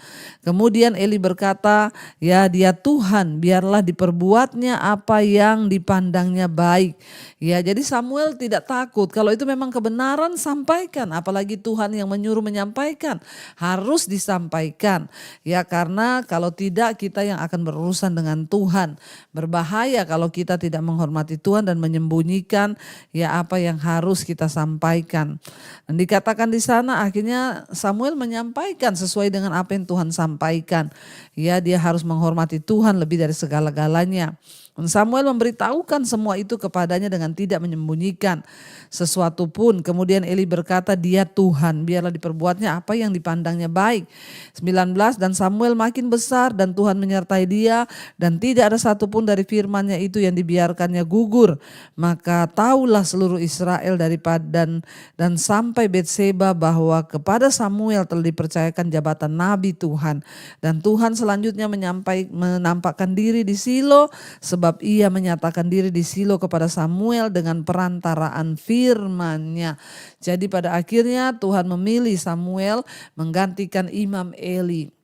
Kemudian Eli berkata, ya dia Tuhan, biarlah diperbuatnya apa yang dipandangnya baik. Ya, jadi Samuel tidak takut. Kalau itu memang kebenaran, sampaikan. Apalagi Tuhan yang menyuruh menyampaikan, harus disampaikan. Ya, karena kalau tidak kita yang akan berurusan dengan Tuhan. Berbahaya kalau kita tidak menghormati Tuhan dan menyembunyikan ya apa yang harus kita sampaikan. Dan dikatakan di sana akhirnya Samuel menyampaikan sesuai dengan apa yang Tuhan sampaikan. Ya, dia harus menghormati Tuhan lebih dari segala-galanya. Samuel memberitahukan semua itu kepadanya dengan tidak menyembunyikan sesuatu pun. Kemudian Eli berkata, dia Tuhan, biarlah diperbuatnya apa yang dipandangnya baik. 19, dan Samuel makin besar dan Tuhan menyertai dia dan tidak ada satupun dari firman-Nya itu yang dibiarkannya gugur. Maka tahulah seluruh Israel dan sampai Betseba bahwa kepada Samuel telah dipercayakan jabatan nabi Tuhan. Dan Tuhan selanjutnya menampakkan diri di Silo sebab ia menyatakan diri di Silo kepada Samuel dengan perantaraan firman-Nya. Jadi pada akhirnya Tuhan memilih Samuel menggantikan Imam Eli.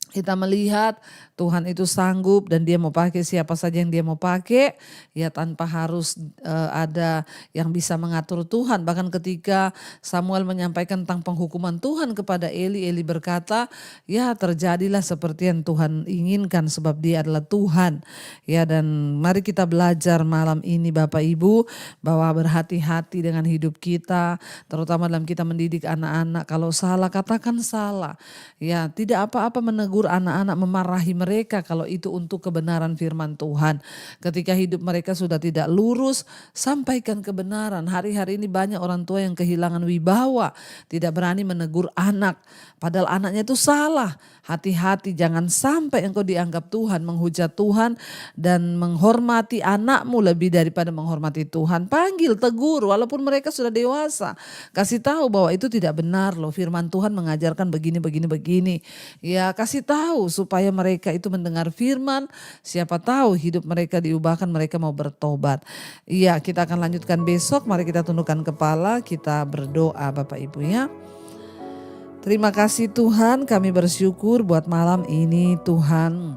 Kita melihat Tuhan itu sanggup dan dia mau pakai siapa saja yang dia mau pakai ya tanpa harus ada yang bisa mengatur Tuhan. Bahkan ketika Samuel menyampaikan tentang penghukuman Tuhan kepada Eli, Eli berkata ya terjadilah seperti yang Tuhan inginkan sebab dia adalah Tuhan. Ya, dan mari kita belajar malam ini Bapak Ibu bahwa berhati-hati dengan hidup kita, terutama dalam kita mendidik anak-anak. Kalau salah katakan salah. Ya, tidak apa-apa menegur anak-anak, memarahi mereka kalau itu untuk kebenaran firman Tuhan. Ketika hidup mereka sudah tidak lurus, sampaikan kebenaran. Hari-hari ini banyak orang tua yang kehilangan wibawa, tidak berani menegur anak. Padahal anaknya itu salah. Hati-hati, jangan sampai engkau dianggap Tuhan, menghujat Tuhan dan menghormati anakmu lebih daripada menghormati Tuhan. Panggil, tegur walaupun mereka sudah dewasa. Kasih tahu bahwa itu tidak benar loh. Firman Tuhan mengajarkan begini. Ya, kasih tahu supaya mereka itu mendengar firman. Siapa tahu hidup mereka diubahkan, mereka mau bertobat. Iya, kita akan lanjutkan besok. Mari kita tundukkan kepala, kita berdoa Bapak Ibu ya. Terima kasih Tuhan, kami bersyukur buat malam ini Tuhan.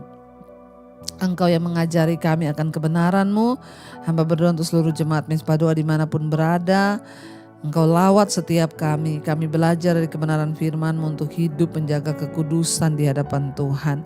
Engkau yang mengajari kami akan kebenaran-Mu. Hamba berdoa untuk seluruh jemaat Mezbah Doa dimanapun berada. Engkau lawat setiap kami belajar dari kebenaran firman-Mu untuk hidup menjaga kekudusan di hadapan Tuhan.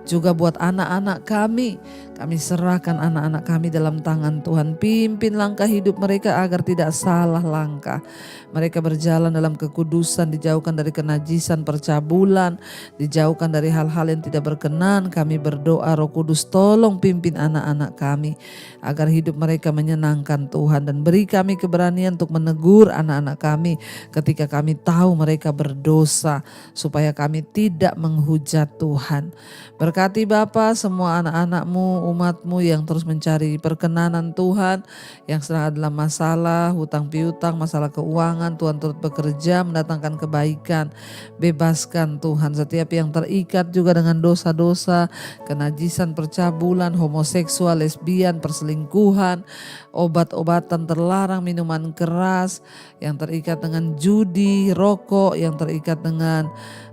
Juga buat anak-anak kami serahkan anak-anak kami dalam tangan Tuhan. Pimpin langkah hidup mereka agar tidak salah langkah. Mereka berjalan dalam kekudusan, dijauhkan dari kenajisan, percabulan, dijauhkan dari hal-hal yang tidak berkenan. Kami berdoa Roh Kudus tolong pimpin anak-anak kami agar hidup mereka menyenangkan Tuhan, dan beri kami keberanian untuk menegur anak-anak kami ketika kami tahu mereka berdosa, supaya kami tidak menghujat Tuhan. Berkati Bapa semua anak-anak-Mu, umat-Mu yang terus mencari perkenanan Tuhan, yang sedang adalah masalah hutang piutang, masalah keuangan. Tuhan turut bekerja mendatangkan kebaikan. Bebaskan Tuhan setiap yang terikat juga dengan dosa-dosa, kenajisan, percabulan, homoseksual, lesbian, perselingkuhan, obat-obatan terlarang, minuman keras, yang terikat dengan judi, rokok, yang terikat dengan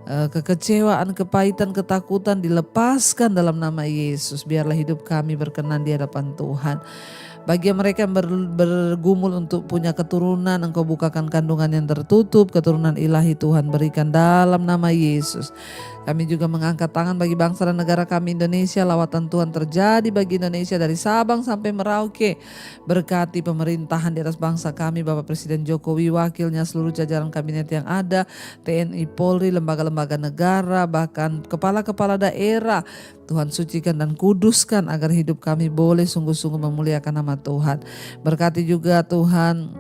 kekecewaan, kepahitan, ketakutan, dilepaskan dalam nama Yesus. Biarlah hidup kami berkenan di hadapan Tuhan. Bagi mereka yang bergumul untuk punya keturunan, Engkau bukakan kandungan yang tertutup, keturunan ilahi Tuhan berikan dalam nama Yesus. Kami juga mengangkat tangan bagi bangsa dan negara kami Indonesia. Lawatan Tuhan terjadi bagi Indonesia dari Sabang sampai Merauke. Berkati pemerintahan di atas bangsa kami, Bapak Presiden Jokowi, wakilnya, seluruh jajaran kabinet yang ada, TNI, Polri, lembaga-lembaga negara, bahkan kepala-kepala daerah. Tuhan sucikan dan kuduskan agar hidup kami boleh sungguh-sungguh memuliakan nama Tuhan. Berkati juga Tuhan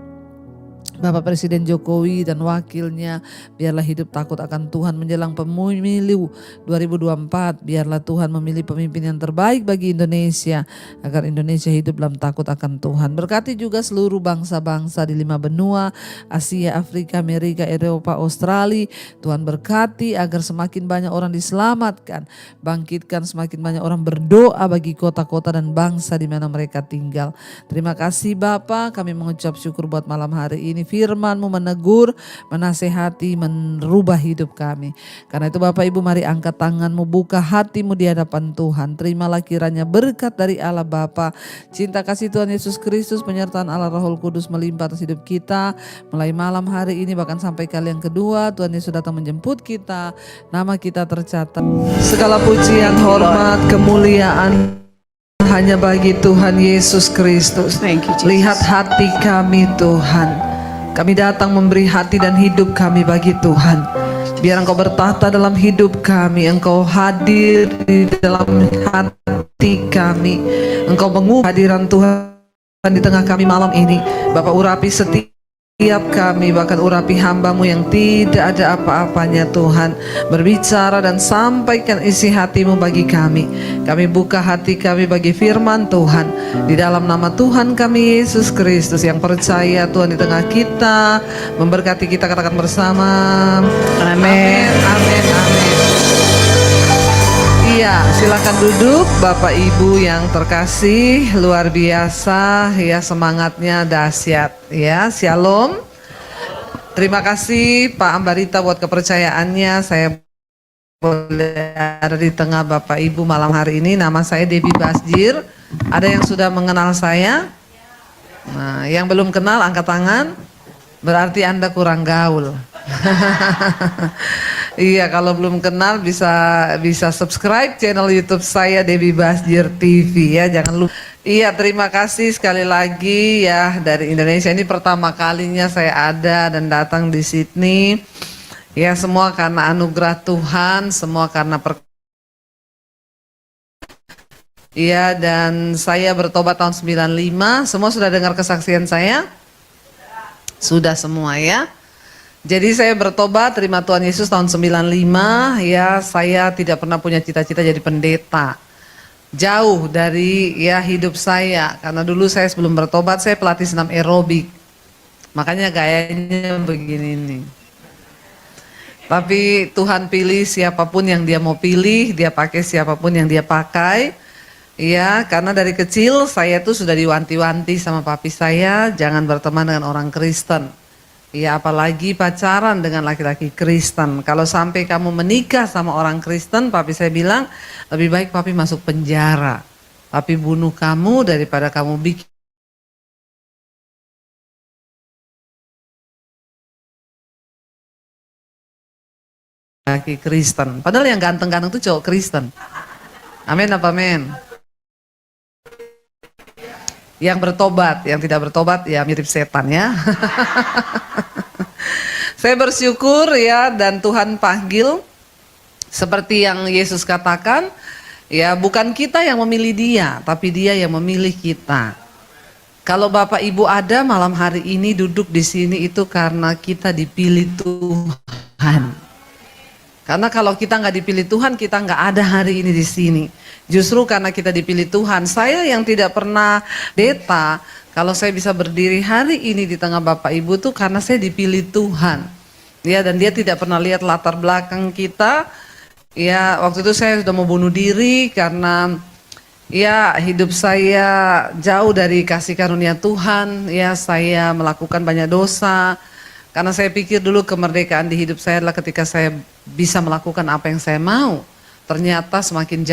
Bapak Presiden Jokowi dan wakilnya, biarlah hidup takut akan Tuhan menjelang pemilu 2024. Biarlah Tuhan memilih pemimpin yang terbaik bagi Indonesia, agar Indonesia hidup dalam takut akan Tuhan. Berkati juga seluruh bangsa-bangsa di 5 benua, Asia, Afrika, Amerika, Eropa, Australia. Tuhan berkati agar semakin banyak orang diselamatkan, bangkitkan semakin banyak orang berdoa bagi kota-kota dan bangsa di mana mereka tinggal. Terima kasih Bapa, kami mengucap syukur buat malam hari ini. Firman-Mu menegur, menasehati, merubah hidup kami. Karena itu Bapak Ibu, mari angkat tangan-Mu, buka hati-Mu di hadapan Tuhan. Terimalah kiranya berkat dari Allah Bapa, cinta kasih Tuhan Yesus Kristus, penyertaan Allah Roh Kudus melimpah atas hidup kita mulai malam hari ini bahkan sampai kali yang kedua. Tuhan Yesus datang menjemput kita, nama kita tercatat. Segala pujian, hormat, kemuliaan hanya bagi Tuhan Yesus Kristus. Lihat hati kami Tuhan. Kami datang memberi hati dan hidup kami bagi Tuhan. Biar Engkau bertahta dalam hidup kami. Engkau hadir di dalam hati kami. Engkau mengubah hadiran Tuhan di tengah kami malam ini. Bapak urapi setiap kami, bahkan urapi hamba-Mu yang tidak ada apa-apanya Tuhan. Berbicara dan sampaikan isi hati-Mu bagi kami. Kami buka hati kami bagi firman Tuhan. Di dalam nama Tuhan kami Yesus Kristus yang percaya Tuhan di tengah kita, memberkati kita, katakan bersama. Amin. Amin. Amin. Iya, silakan duduk Bapak Ibu yang terkasih, luar biasa ya, semangatnya dahsyat ya. Shalom. Terima kasih Pak Ambarita buat kepercayaannya. Saya boleh ada di tengah Bapak Ibu malam hari ini. Nama saya Debbie Basjir. Ada yang sudah mengenal saya? Nah, yang belum kenal angkat tangan. Berarti Anda kurang gaul. Iya, kalau belum kenal bisa subscribe channel YouTube saya Debbie Basjir TV ya, jangan lupa. Iya, terima kasih sekali lagi ya dari Indonesia. Ini pertama kalinya saya ada dan datang di Sydney. Ya, semua karena anugerah Tuhan, semua karena Iya, dan saya bertobat tahun 95. Semua sudah dengar kesaksian saya? Sudah semua ya. Jadi saya bertobat, terima Tuhan Yesus tahun 95, ya saya tidak pernah punya cita-cita jadi pendeta. Jauh dari ya hidup saya, karena dulu saya sebelum bertobat saya pelatih senam aerobik. Makanya gayanya begini nih. Tapi Tuhan pilih siapapun yang Dia mau pilih, Dia pakai siapapun yang Dia pakai. Ya, karena dari kecil saya tuh sudah diwanti-wanti sama papi saya, jangan berteman dengan orang Kristen. Ya, apalagi pacaran dengan laki-laki Kristen. Kalau sampai kamu menikah sama orang Kristen, papi saya bilang, lebih baik papi masuk penjara. Papi bunuh kamu daripada kamu bikin laki Kristen. Padahal yang ganteng-ganteng itu cowok Kristen. Amin apa amin? Yang bertobat, yang tidak bertobat ya mirip setan ya. Saya bersyukur ya, dan Tuhan panggil seperti yang Yesus katakan, ya bukan kita yang memilih Dia, tapi Dia yang memilih kita. Kalau Bapak Ibu ada malam hari ini duduk di sini itu karena kita dipilih Tuhan. Karena kalau kita nggak dipilih Tuhan, kita nggak ada hari ini di sini. Justru karena kita dipilih Tuhan, saya yang tidak pernah pendeta, kalau saya bisa berdiri hari ini di tengah Bapak Ibu tuh karena saya dipilih Tuhan. Ya, dan Dia tidak pernah lihat latar belakang kita. Ya, waktu itu saya sudah mau bunuh diri karena ya hidup saya jauh dari kasih karunia Tuhan. Ya, saya melakukan banyak dosa. Karena saya pikir dulu kemerdekaan di hidup saya adalah ketika saya bisa melakukan apa yang saya mau. Ternyata semakin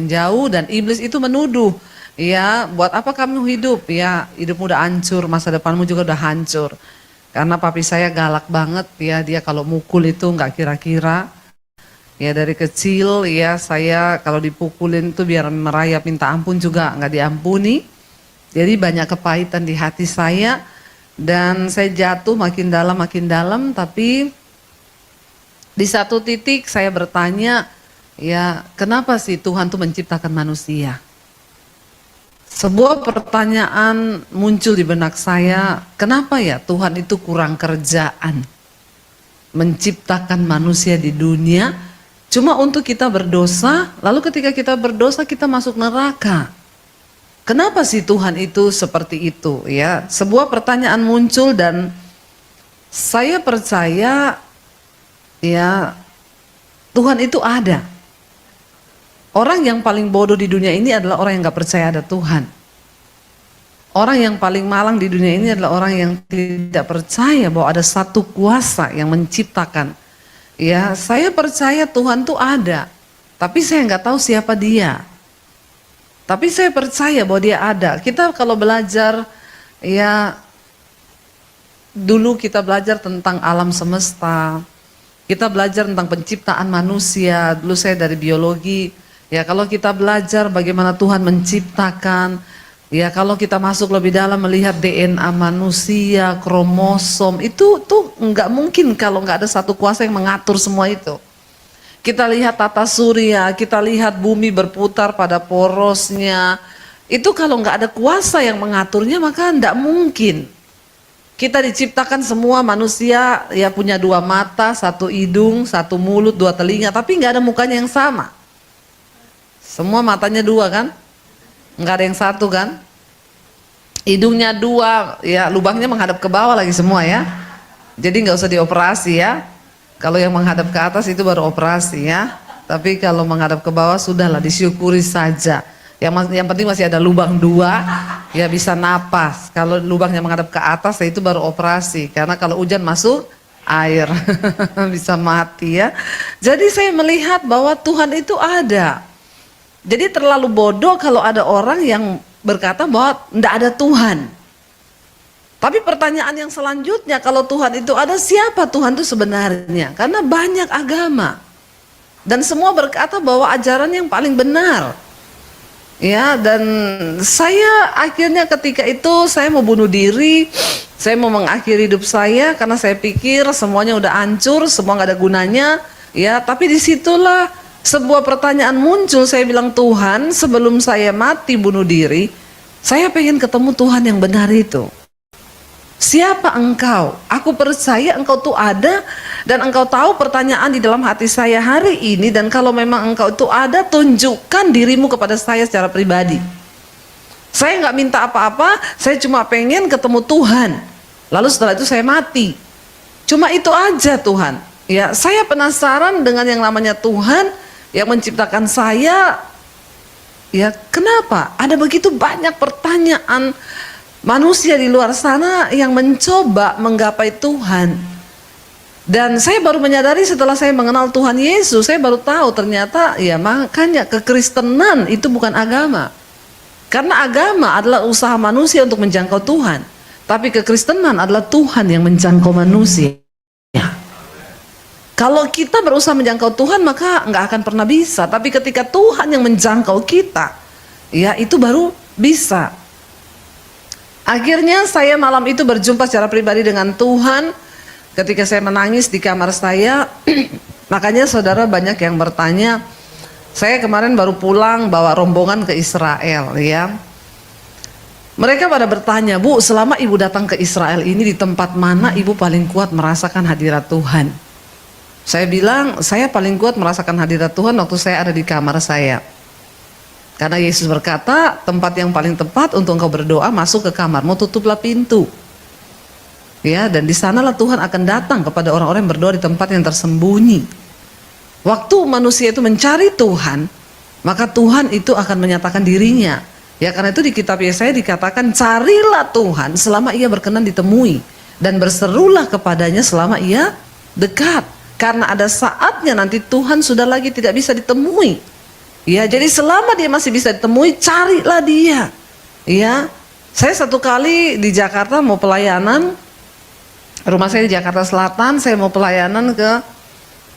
jauh dan iblis itu menuduh. Ya, buat apa kamu hidup? Ya, hidupmu udah hancur, masa depanmu juga udah hancur. Karena papi saya galak banget ya, dia kalau mukul itu nggak kira-kira. Ya dari kecil ya saya kalau dipukulin tuh biar merayap minta ampun juga nggak diampuni. Jadi banyak kepahitan di hati saya dan saya jatuh makin dalam tapi di satu titik saya bertanya, ya kenapa sih Tuhan tuh menciptakan manusia? Sebuah pertanyaan muncul di benak saya, kenapa ya Tuhan itu kurang kerjaan menciptakan manusia di dunia cuma untuk kita berdosa, lalu ketika kita berdosa kita masuk neraka. Kenapa sih Tuhan itu seperti itu ya? Sebuah pertanyaan muncul dan saya percaya ya Tuhan itu ada. Orang yang paling bodoh di dunia ini adalah orang yang gak percaya ada Tuhan. Orang yang paling malang di dunia ini adalah orang yang tidak percaya bahwa ada satu kuasa yang menciptakan. Ya, saya percaya Tuhan tuh ada, tapi saya nggak tahu siapa dia. Tapi saya percaya bahwa dia ada. Kita kalau belajar, ya dulu kita belajar tentang alam semesta, kita belajar tentang penciptaan manusia. Dulu saya dari biologi, ya kalau kita belajar bagaimana Tuhan menciptakan, ya kalau kita masuk lebih dalam melihat DNA manusia, kromosom, itu tuh nggak mungkin kalau nggak ada satu kuasa yang mengatur semua itu. Kita lihat tata surya, kita lihat bumi berputar pada porosnya. Itu kalau nggak ada kuasa yang mengaturnya maka nggak mungkin. Kita diciptakan semua manusia ya punya dua mata, satu hidung, satu mulut, dua telinga, tapi nggak ada mukanya yang sama. Semua matanya dua kan? Nggak ada yang satu kan? Hidungnya dua, ya lubangnya menghadap ke bawah lagi semua ya. Jadi nggak usah dioperasi ya. Kalau yang menghadap ke atas itu baru operasi ya. Tapi kalau menghadap ke bawah sudahlah disyukuri saja. Yang penting masih ada lubang dua, ya bisa napas. Kalau lubangnya menghadap ke atas ya itu baru operasi. Karena kalau hujan masuk air bisa mati ya. Jadi saya melihat bahwa Tuhan itu ada. Jadi terlalu bodoh kalau ada orang yang berkata bahwa tidak ada Tuhan. Tapi pertanyaan yang selanjutnya, kalau Tuhan itu ada, siapa Tuhan itu sebenarnya? Karena banyak agama dan semua berkata bahwa ajaran yang paling benar. Ya, dan saya akhirnya ketika itu saya mau bunuh diri, saya mau mengakhiri hidup saya karena saya pikir semuanya udah hancur, semua nggak ada gunanya. Ya, tapi disitulah sebuah pertanyaan muncul. Saya bilang, Tuhan, sebelum saya mati bunuh diri, saya pengen ketemu Tuhan yang benar itu. Siapa engkau? Aku percaya engkau tuh ada dan engkau tahu pertanyaan di dalam hati saya hari ini, dan kalau memang engkau itu ada, tunjukkan dirimu kepada saya secara pribadi. Saya nggak minta apa-apa, saya cuma pengen ketemu Tuhan. Lalu setelah itu saya mati. Cuma itu aja Tuhan. Ya, saya penasaran dengan yang namanya Tuhan yang menciptakan saya. Ya, kenapa? Ada begitu banyak pertanyaan manusia di luar sana yang mencoba menggapai Tuhan. Dan saya baru menyadari setelah saya mengenal Tuhan Yesus, saya baru tahu ternyata ya makanya kekristenan itu bukan agama. Karena agama adalah usaha manusia untuk menjangkau Tuhan. Tapi kekristenan adalah Tuhan yang menjangkau manusia. Kalau kita berusaha menjangkau Tuhan maka nggak akan pernah bisa. Tapi ketika Tuhan yang menjangkau kita, ya itu baru bisa. Akhirnya saya malam itu berjumpa secara pribadi dengan Tuhan ketika saya menangis di kamar saya. Makanya saudara banyak yang bertanya, saya kemarin baru pulang bawa rombongan ke Israel ya. Mereka pada bertanya, Bu, selama ibu datang ke Israel ini di tempat mana ibu paling kuat merasakan hadirat Tuhan? Saya bilang, saya paling kuat merasakan hadirat Tuhan waktu saya ada di kamar saya. Karena Yesus berkata, tempat yang paling tepat untuk engkau berdoa, masuk ke kamarmu, tutuplah pintu. Ya, dan di sanalah Tuhan akan datang kepada orang-orang yang berdoa di tempat yang tersembunyi. Waktu manusia itu mencari Tuhan, maka Tuhan itu akan menyatakan dirinya. Ya, karena itu di kitab Yesaya dikatakan, carilah Tuhan selama ia berkenan ditemui, dan berserulah kepadanya selama ia dekat. Karena ada saatnya nanti Tuhan sudah lagi tidak bisa ditemui. Ya, jadi selama dia masih bisa ditemui, carilah dia. Ya, saya satu kali di Jakarta mau pelayanan, rumah saya di Jakarta Selatan, saya mau pelayanan ke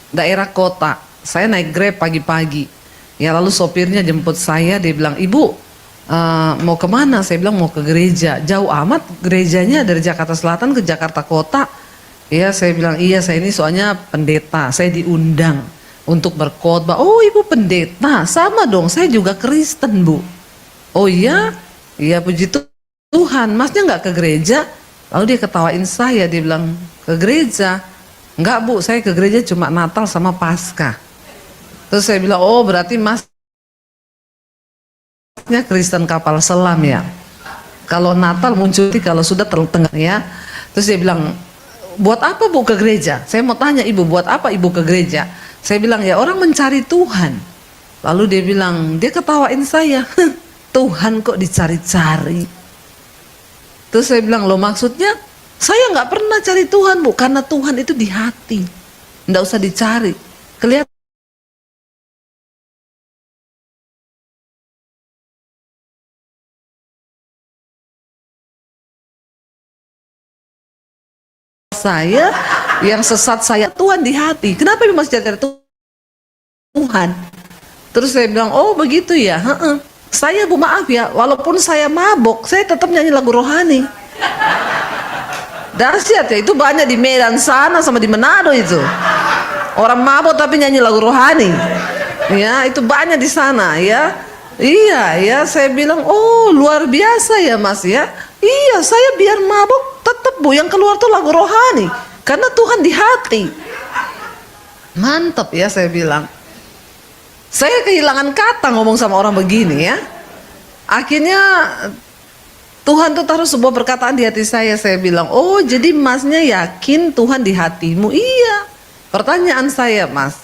daerah kota. Saya naik Grab pagi-pagi. Ya, lalu sopirnya jemput saya, dia bilang, Ibu, mau kemana? Saya bilang mau ke gereja. Jauh amat gerejanya dari Jakarta Selatan ke Jakarta Kota. Ya, saya bilang, iya saya ini soalnya pendeta, saya diundang untuk berkhotbah. Oh, ibu pendeta, sama dong, saya juga Kristen Bu. Oh iya, Iya puji Tuhan, masnya nggak ke gereja? Lalu dia ketawain saya, dia bilang, ke gereja? Enggak bu, saya ke gereja cuma Natal sama Paskah. Terus saya bilang, oh berarti masnya Kristen kapal selam ya. Kalau Natal muncul kalau sudah tertengah ya. Terus dia bilang, buat apa bu ke gereja? Saya mau tanya ibu, buat apa ibu ke gereja? Saya bilang, ya orang mencari Tuhan. Lalu dia bilang, dia ketawain saya, Tuhan kok dicari-cari. Terus saya bilang, loh maksudnya saya nggak pernah cari Tuhan bu, karena Tuhan itu di hati, nggak usah dicari. Kelihatan saya yang sesat, saya Tuhan di hati. Kenapa masih cari Tuhan? Terus saya bilang, oh begitu ya. Saya bu maaf ya, walaupun saya mabok, saya tetap nyanyi lagu rohani. Dahsyat ya, itu banyak di Medan sana sama di Manado itu. Orang mabok tapi nyanyi lagu rohani. Ya, itu banyak di sana ya. Iya ya, saya bilang, oh luar biasa ya mas ya. Iya, saya biar mabok tetap bu, yang keluar tuh lagu rohani. Karena Tuhan di hati. Mantap ya saya bilang. Saya kehilangan kata ngomong sama orang begini ya. Akhirnya Tuhan tuh taruh sebuah perkataan di hati saya. Saya bilang, oh jadi masnya yakin Tuhan di hatimu? Iya. Pertanyaan saya mas,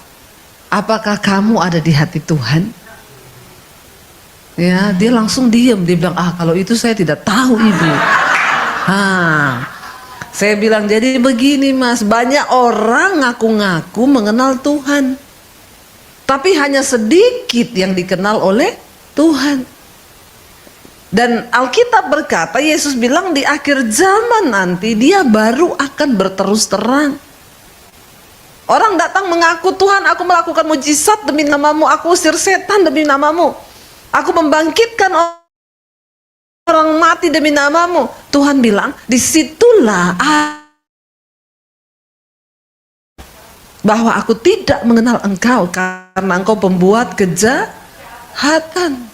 apakah kamu ada di hati Tuhan? Ya, dia langsung diam. Dia bilang, ah kalau itu saya tidak tahu ibu. Saya bilang, jadi begini mas, banyak orang ngaku-ngaku mengenal Tuhan, tapi hanya sedikit yang dikenal oleh Tuhan. Dan Alkitab berkata, Yesus bilang di akhir zaman nanti dia baru akan berterus terang. Orang datang mengaku, Tuhan aku melakukan mujizat demi namamu, aku usir setan demi namamu, aku membangkitkan orang mati demi namamu. Tuhan bilang, disitulah bahwa aku tidak mengenal engkau karena engkau pembuat kejahatan.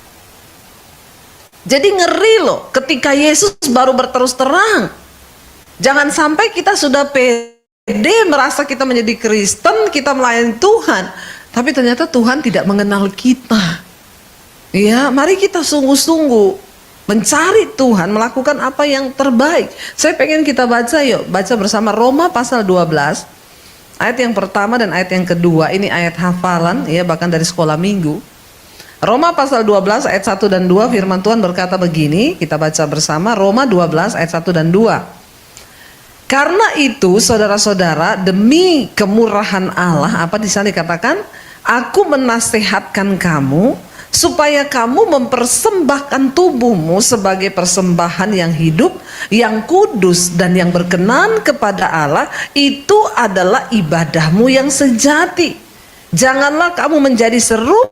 Jadi ngeri loh ketika Yesus baru berterus terang. Jangan sampai kita sudah pede merasa kita menjadi Kristen, kita melayani Tuhan, tapi ternyata Tuhan tidak mengenal kita. Ya, mari kita sungguh-sungguh mencari Tuhan, melakukan apa yang terbaik. Saya pengen kita baca yuk, baca bersama Roma pasal 12. Ayat yang pertama dan ayat yang kedua, ini ayat hafalan ya, bahkan dari sekolah minggu. Roma pasal 12 ayat 1 dan 2, firman Tuhan berkata begini, kita baca bersama Roma 12 ayat 1 dan 2. Karena itu saudara-saudara, demi kemurahan Allah, apa di sana dikatakan? Aku menasehatkan kamu supaya kamu mempersembahkan tubuhmu sebagai persembahan yang hidup, yang kudus dan yang berkenan kepada Allah. Itu adalah ibadahmu yang sejati. Janganlah kamu menjadi serupa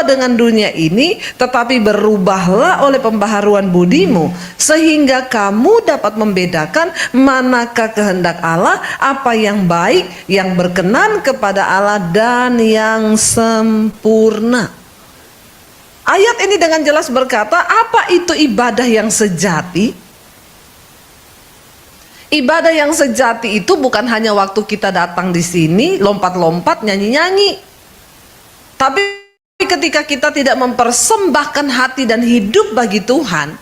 dengan dunia ini, tetapi berubahlah oleh pembaharuan budimu, sehingga kamu dapat membedakan manakah kehendak Allah, apa yang baik, yang berkenan kepada Allah dan yang sempurna. Ayat ini dengan jelas berkata, apa itu ibadah yang sejati? Ibadah yang sejati itu bukan hanya waktu kita datang di sini lompat-lompat nyanyi-nyanyi, tapi ketika kita tidak mempersembahkan hati dan hidup bagi Tuhan,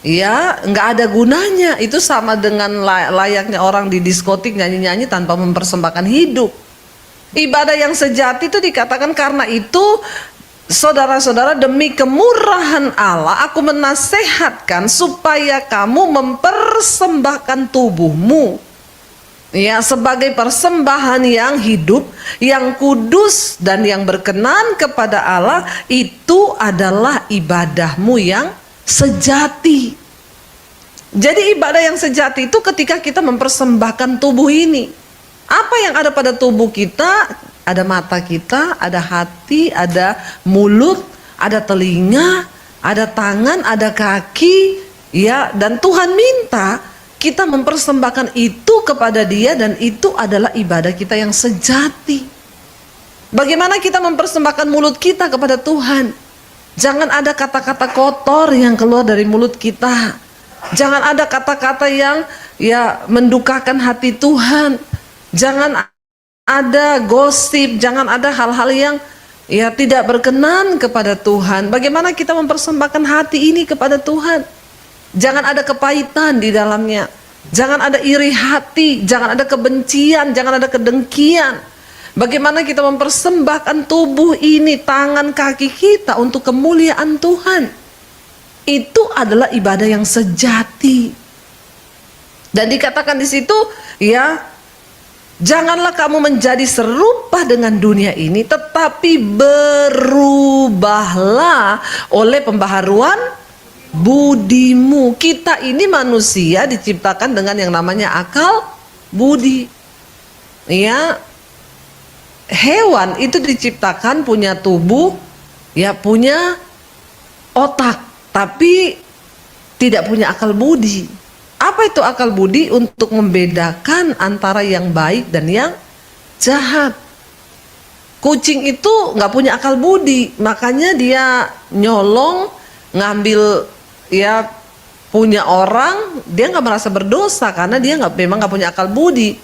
ya nggak ada gunanya. Itu sama dengan layaknya orang di diskotik nyanyi-nyanyi tanpa mempersembahkan hidup. Ibadah yang sejati itu dikatakan, karena itu saudara-saudara, demi kemurahan Allah aku menasehatkan supaya kamu mempersembahkan tubuhmu ya sebagai persembahan yang hidup, yang kudus dan yang berkenan kepada Allah. Itu adalah ibadahmu yang sejati. Jadi ibadah yang sejati itu ketika kita mempersembahkan tubuh ini. Apa yang ada pada tubuh kita? Ada mata kita, ada hati, ada mulut, ada telinga, ada tangan, ada kaki, ya. Dan Tuhan minta kita mempersembahkan itu kepada Dia, dan itu adalah ibadah kita yang sejati. Bagaimana kita mempersembahkan mulut kita kepada Tuhan? Jangan ada kata-kata kotor yang keluar dari mulut kita. Jangan ada kata-kata yang mendukakan hati Tuhan. Jangan ada gosip, jangan ada hal-hal yang tidak berkenan kepada Tuhan. Bagaimana kita mempersembahkan hati ini kepada Tuhan? Jangan ada kepahitan di dalamnya. Jangan ada iri hati, jangan ada kebencian, jangan ada kedengkian. Bagaimana kita mempersembahkan tubuh ini, tangan kaki kita untuk kemuliaan Tuhan. Itu adalah ibadah yang sejati. Dan dikatakan di situ, janganlah kamu menjadi serupa dengan dunia ini, tetapi berubahlah oleh pembaharuan budimu. Kita ini manusia diciptakan dengan yang namanya akal budi. Hewan itu diciptakan punya tubuh, punya otak, tapi tidak punya akal budi. Apa itu akal budi? Untuk membedakan antara yang baik dan yang jahat. Kucing itu nggak punya akal budi, makanya dia nyolong, ngambil punya orang, dia nggak merasa berdosa karena dia memang nggak punya akal budi.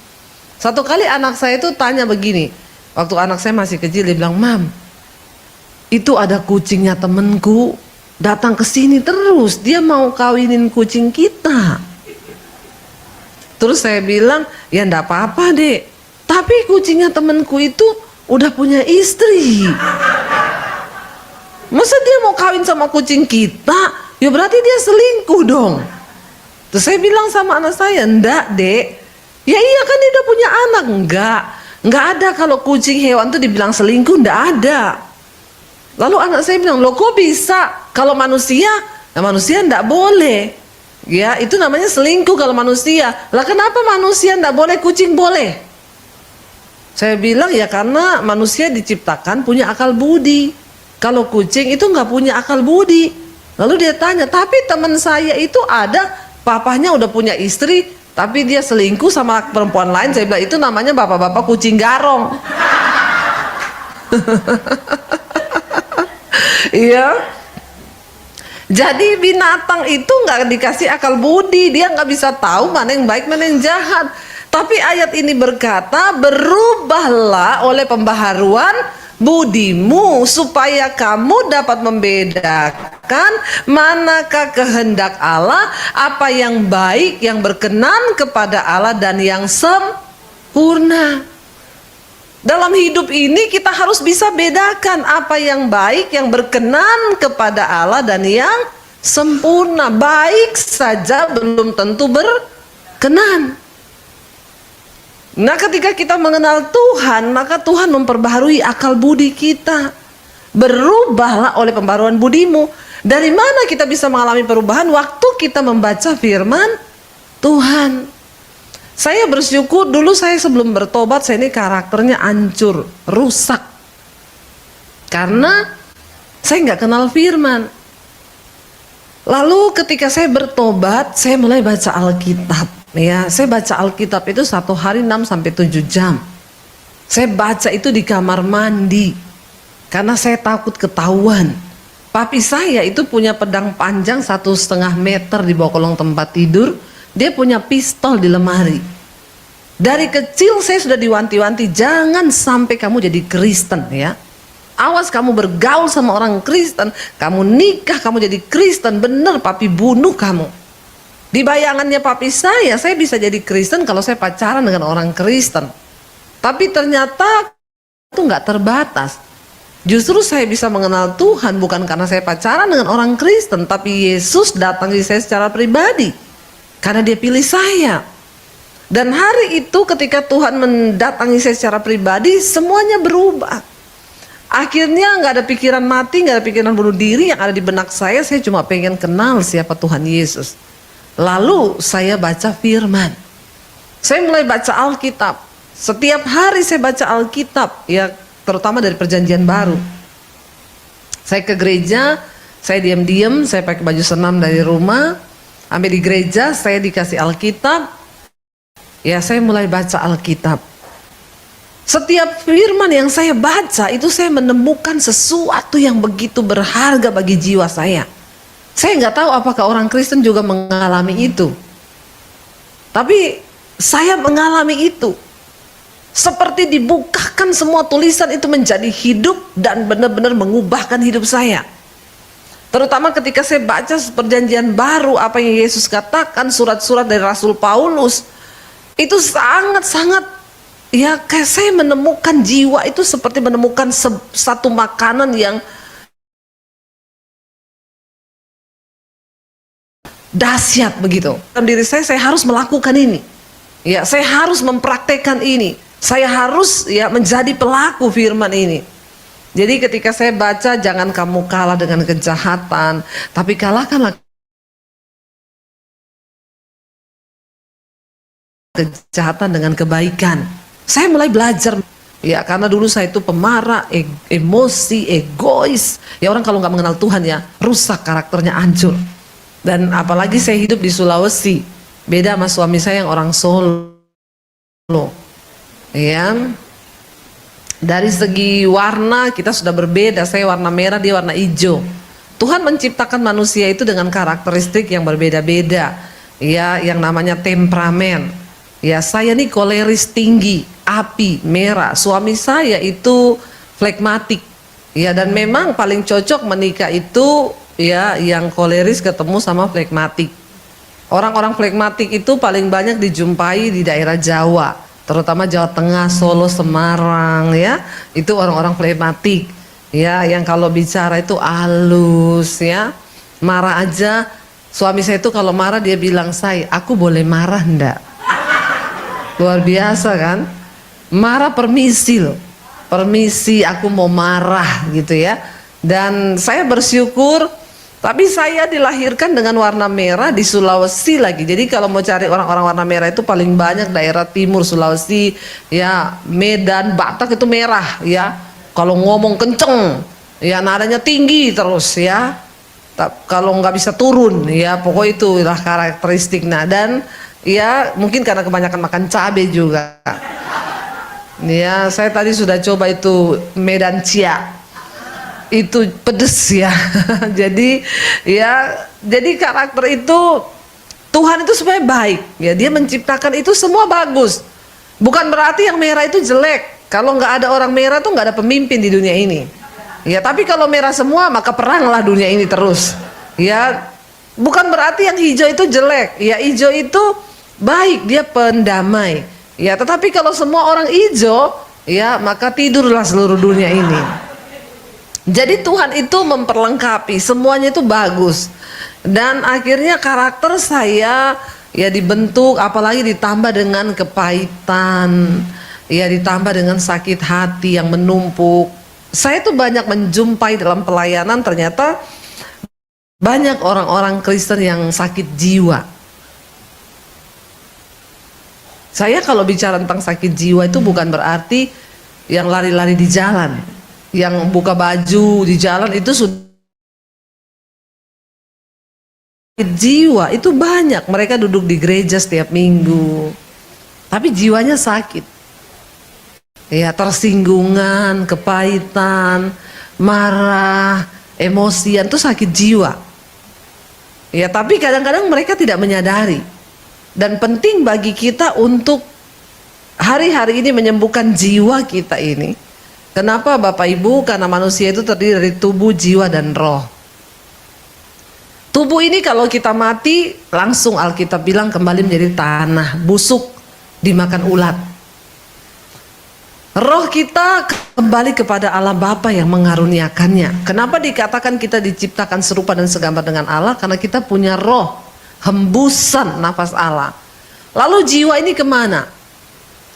Satu kali anak saya itu tanya begini, waktu anak saya masih kecil, dia bilang, "Mam, itu ada kucingnya temenku datang ke sini terus, dia mau kawinin kucing kita." Terus saya bilang, "Ya enggak apa-apa, Dek. Tapi kucingnya temenku itu udah punya istri. Masa dia mau kawin sama kucing kita? Ya berarti dia selingkuh dong." Terus saya bilang sama anak saya, "Enggak, Dek. Ya iya kan dia udah punya anak." Enggak ada kalau kucing hewan tuh dibilang selingkuh, enggak ada. Lalu anak saya bilang, "Loh kok bisa? Kalau manusia, manusia enggak boleh." Itu namanya selingkuh kalau manusia. Lah kenapa manusia enggak boleh, kucing boleh? Saya bilang, ya karena manusia diciptakan punya akal budi. Kalau kucing itu enggak punya akal budi. Lalu dia tanya, "Tapi teman saya itu ada, papahnya udah punya istri, tapi dia selingkuh sama perempuan lain." Saya bilang, itu namanya bapak-bapak kucing garong. Jadi binatang itu nggak dikasih akal budi, dia nggak bisa tahu mana yang baik mana yang jahat. Tapi ayat ini berkata, berubahlah oleh pembaharuan budimu supaya kamu dapat membedakan manakah kehendak Allah, apa yang baik, yang berkenan kepada Allah dan yang sempurna. Dalam hidup ini kita harus bisa bedakan apa yang baik, yang berkenan kepada Allah dan yang sempurna. Baik saja belum tentu berkenan. Nah, ketika kita mengenal Tuhan, maka Tuhan memperbaharui akal budi kita. Berubahlah oleh pembaharuan budimu. Dari mana kita bisa mengalami perubahan? Waktu kita membaca firman Tuhan. Saya bersyukur dulu saya sebelum bertobat, saya ini karakternya hancur, rusak. Karena saya nggak kenal firman. Lalu ketika saya bertobat, saya mulai baca Alkitab. Saya baca Alkitab itu 1 hari 6 sampai 7 jam. Saya baca itu di kamar mandi karena saya takut ketahuan. Papi saya itu punya pedang panjang 1,5 meter di bawah kolong tempat tidur. Dia punya pistol di lemari. Dari kecil saya sudah diwanti-wanti, jangan sampai kamu jadi Kristen ya. Awas kamu bergaul sama orang Kristen, kamu nikah, kamu jadi Kristen, bener papi bunuh kamu. Di bayangannya papi saya bisa jadi Kristen kalau saya pacaran dengan orang Kristen. Tapi ternyata itu nggak terbatas. Justru saya bisa mengenal Tuhan bukan karena saya pacaran dengan orang Kristen, tapi Yesus datang di saya secara pribadi karena dia pilih saya. Dan hari itu ketika Tuhan mendatangi saya secara pribadi, semuanya berubah. Akhirnya nggak ada pikiran mati, nggak ada pikiran bunuh diri yang ada di benak saya cuma pengen kenal siapa Tuhan Yesus. Lalu saya baca firman. Saya mulai baca Alkitab. Setiap hari saya baca Alkitab, ya terutama dari Perjanjian Baru. Saya ke gereja, saya diam-diam, saya pakai baju senam dari rumah. Sampai di gereja saya dikasih Alkitab. Ya saya mulai baca Alkitab. Setiap firman yang saya baca itu saya menemukan sesuatu yang begitu berharga bagi jiwa saya. Saya nggak tahu apakah orang Kristen juga mengalami itu. Tapi saya mengalami itu. Seperti dibukakan semua tulisan itu menjadi hidup dan benar-benar mengubahkan hidup saya. Terutama ketika saya baca perjanjian baru, apa yang Yesus katakan, surat-surat dari Rasul Paulus, itu sangat-sangat, ya kayak saya menemukan jiwa itu seperti menemukan satu makanan yang dahsyat begitu. Dalam diri saya harus melakukan ini. Ya, saya harus mempraktekkan ini. Saya harus ya menjadi pelaku firman ini. Jadi ketika saya baca, jangan kamu kalah dengan kejahatan, tapi kalahkanlah kejahatan dengan kebaikan. Saya mulai belajar, ya karena dulu saya itu pemarah, emosi, egois. Ya orang kalau nggak mengenal Tuhan ya rusak karakternya, hancur. Dan apalagi saya hidup di Sulawesi, beda sama suami saya yang orang Solo. Ya, dari segi warna kita sudah berbeda. Saya warna merah, dia warna hijau. Tuhan menciptakan manusia itu dengan karakteristik yang berbeda-beda. Ya, yang namanya temperamen. Ya, saya nih koleris tinggi, api, merah. Suami saya itu flegmatik. Ya, dan memang paling cocok menikah itu ya yang koleris ketemu sama flegmatik. Orang-orang flegmatik itu paling banyak dijumpai di daerah Jawa, terutama Jawa Tengah, Solo, Semarang ya. Itu orang-orang flegmatik. Ya, yang kalau bicara itu halus ya. Marah aja, suami saya itu kalau marah dia bilang, "Say, aku boleh marah enggak?" Luar biasa kan? Marah permisi loh. Permisi, aku mau marah gitu ya. Dan saya bersyukur, tapi saya dilahirkan dengan warna merah di Sulawesi lagi. Jadi kalau mau cari orang-orang warna merah itu paling banyak daerah timur Sulawesi, ya Medan, Batak itu merah ya. Kalau ngomong kenceng, ya nadanya tinggi terus ya. Kalau nggak bisa turun, ya pokok itulah karakteristiknya. Dan ya mungkin karena kebanyakan makan cabai juga. Ya saya tadi sudah coba itu Medan Cia, itu pedes ya. Jadi ya, jadi karakter itu Tuhan itu sebenarnya baik ya, dia menciptakan itu semua bagus. Bukan berarti yang merah itu jelek. Kalau nggak ada orang merah tuh nggak ada pemimpin di dunia ini ya. Tapi kalau merah semua maka peranglah dunia ini terus ya. Bukan berarti yang hijau itu jelek ya, hijau itu baik, dia pendamai ya. Tetapi kalau semua orang hijau ya maka tidurlah seluruh dunia ini. Jadi Tuhan itu memperlengkapi, semuanya itu bagus. Dan akhirnya karakter saya ya dibentuk, apalagi ditambah dengan kepahitan, ya ditambah dengan sakit hati yang menumpuk. Saya tuh banyak menjumpai dalam pelayanan, ternyata banyak orang-orang Kristen yang sakit jiwa. Saya kalau bicara tentang sakit jiwa itu bukan berarti yang lari-lari di jalan, yang buka baju di jalan itu sudah jiwa. Itu banyak, mereka duduk di gereja setiap minggu tapi jiwanya sakit ya, tersinggungan, kepahitan, marah, emosian, itu sakit jiwa ya. Tapi kadang-kadang mereka tidak menyadari. Dan penting bagi kita untuk hari-hari ini menyembuhkan jiwa kita ini. Kenapa Bapak Ibu? Karena manusia itu terdiri dari tubuh, jiwa, dan roh. Tubuh ini kalau kita mati, langsung Alkitab bilang kembali menjadi tanah, busuk, dimakan ulat. Roh kita kembali kepada Allah Bapa yang mengaruniakannya. Kenapa dikatakan kita diciptakan serupa dan segambar dengan Allah? Karena kita punya roh, hembusan nafas Allah. Lalu jiwa ini kemana?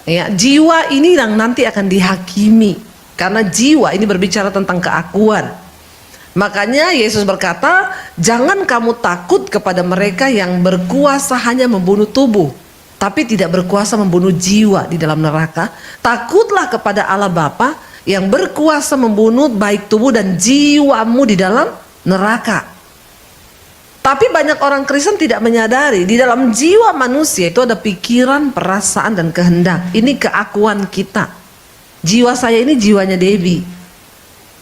Ya, jiwa ini yang nanti akan dihakimi. Karena jiwa ini berbicara tentang keakuan. Makanya Yesus berkata, jangan kamu takut kepada mereka yang berkuasa hanya membunuh tubuh, tapi tidak berkuasa membunuh jiwa di dalam neraka. Takutlah kepada Allah Bapa yang berkuasa membunuh baik tubuh dan jiwamu di dalam neraka. Tapi banyak orang Kristen tidak menyadari, di dalam jiwa manusia itu ada pikiran, perasaan, dan kehendak. Ini keakuan kita. Jiwa saya ini jiwanya Debbie.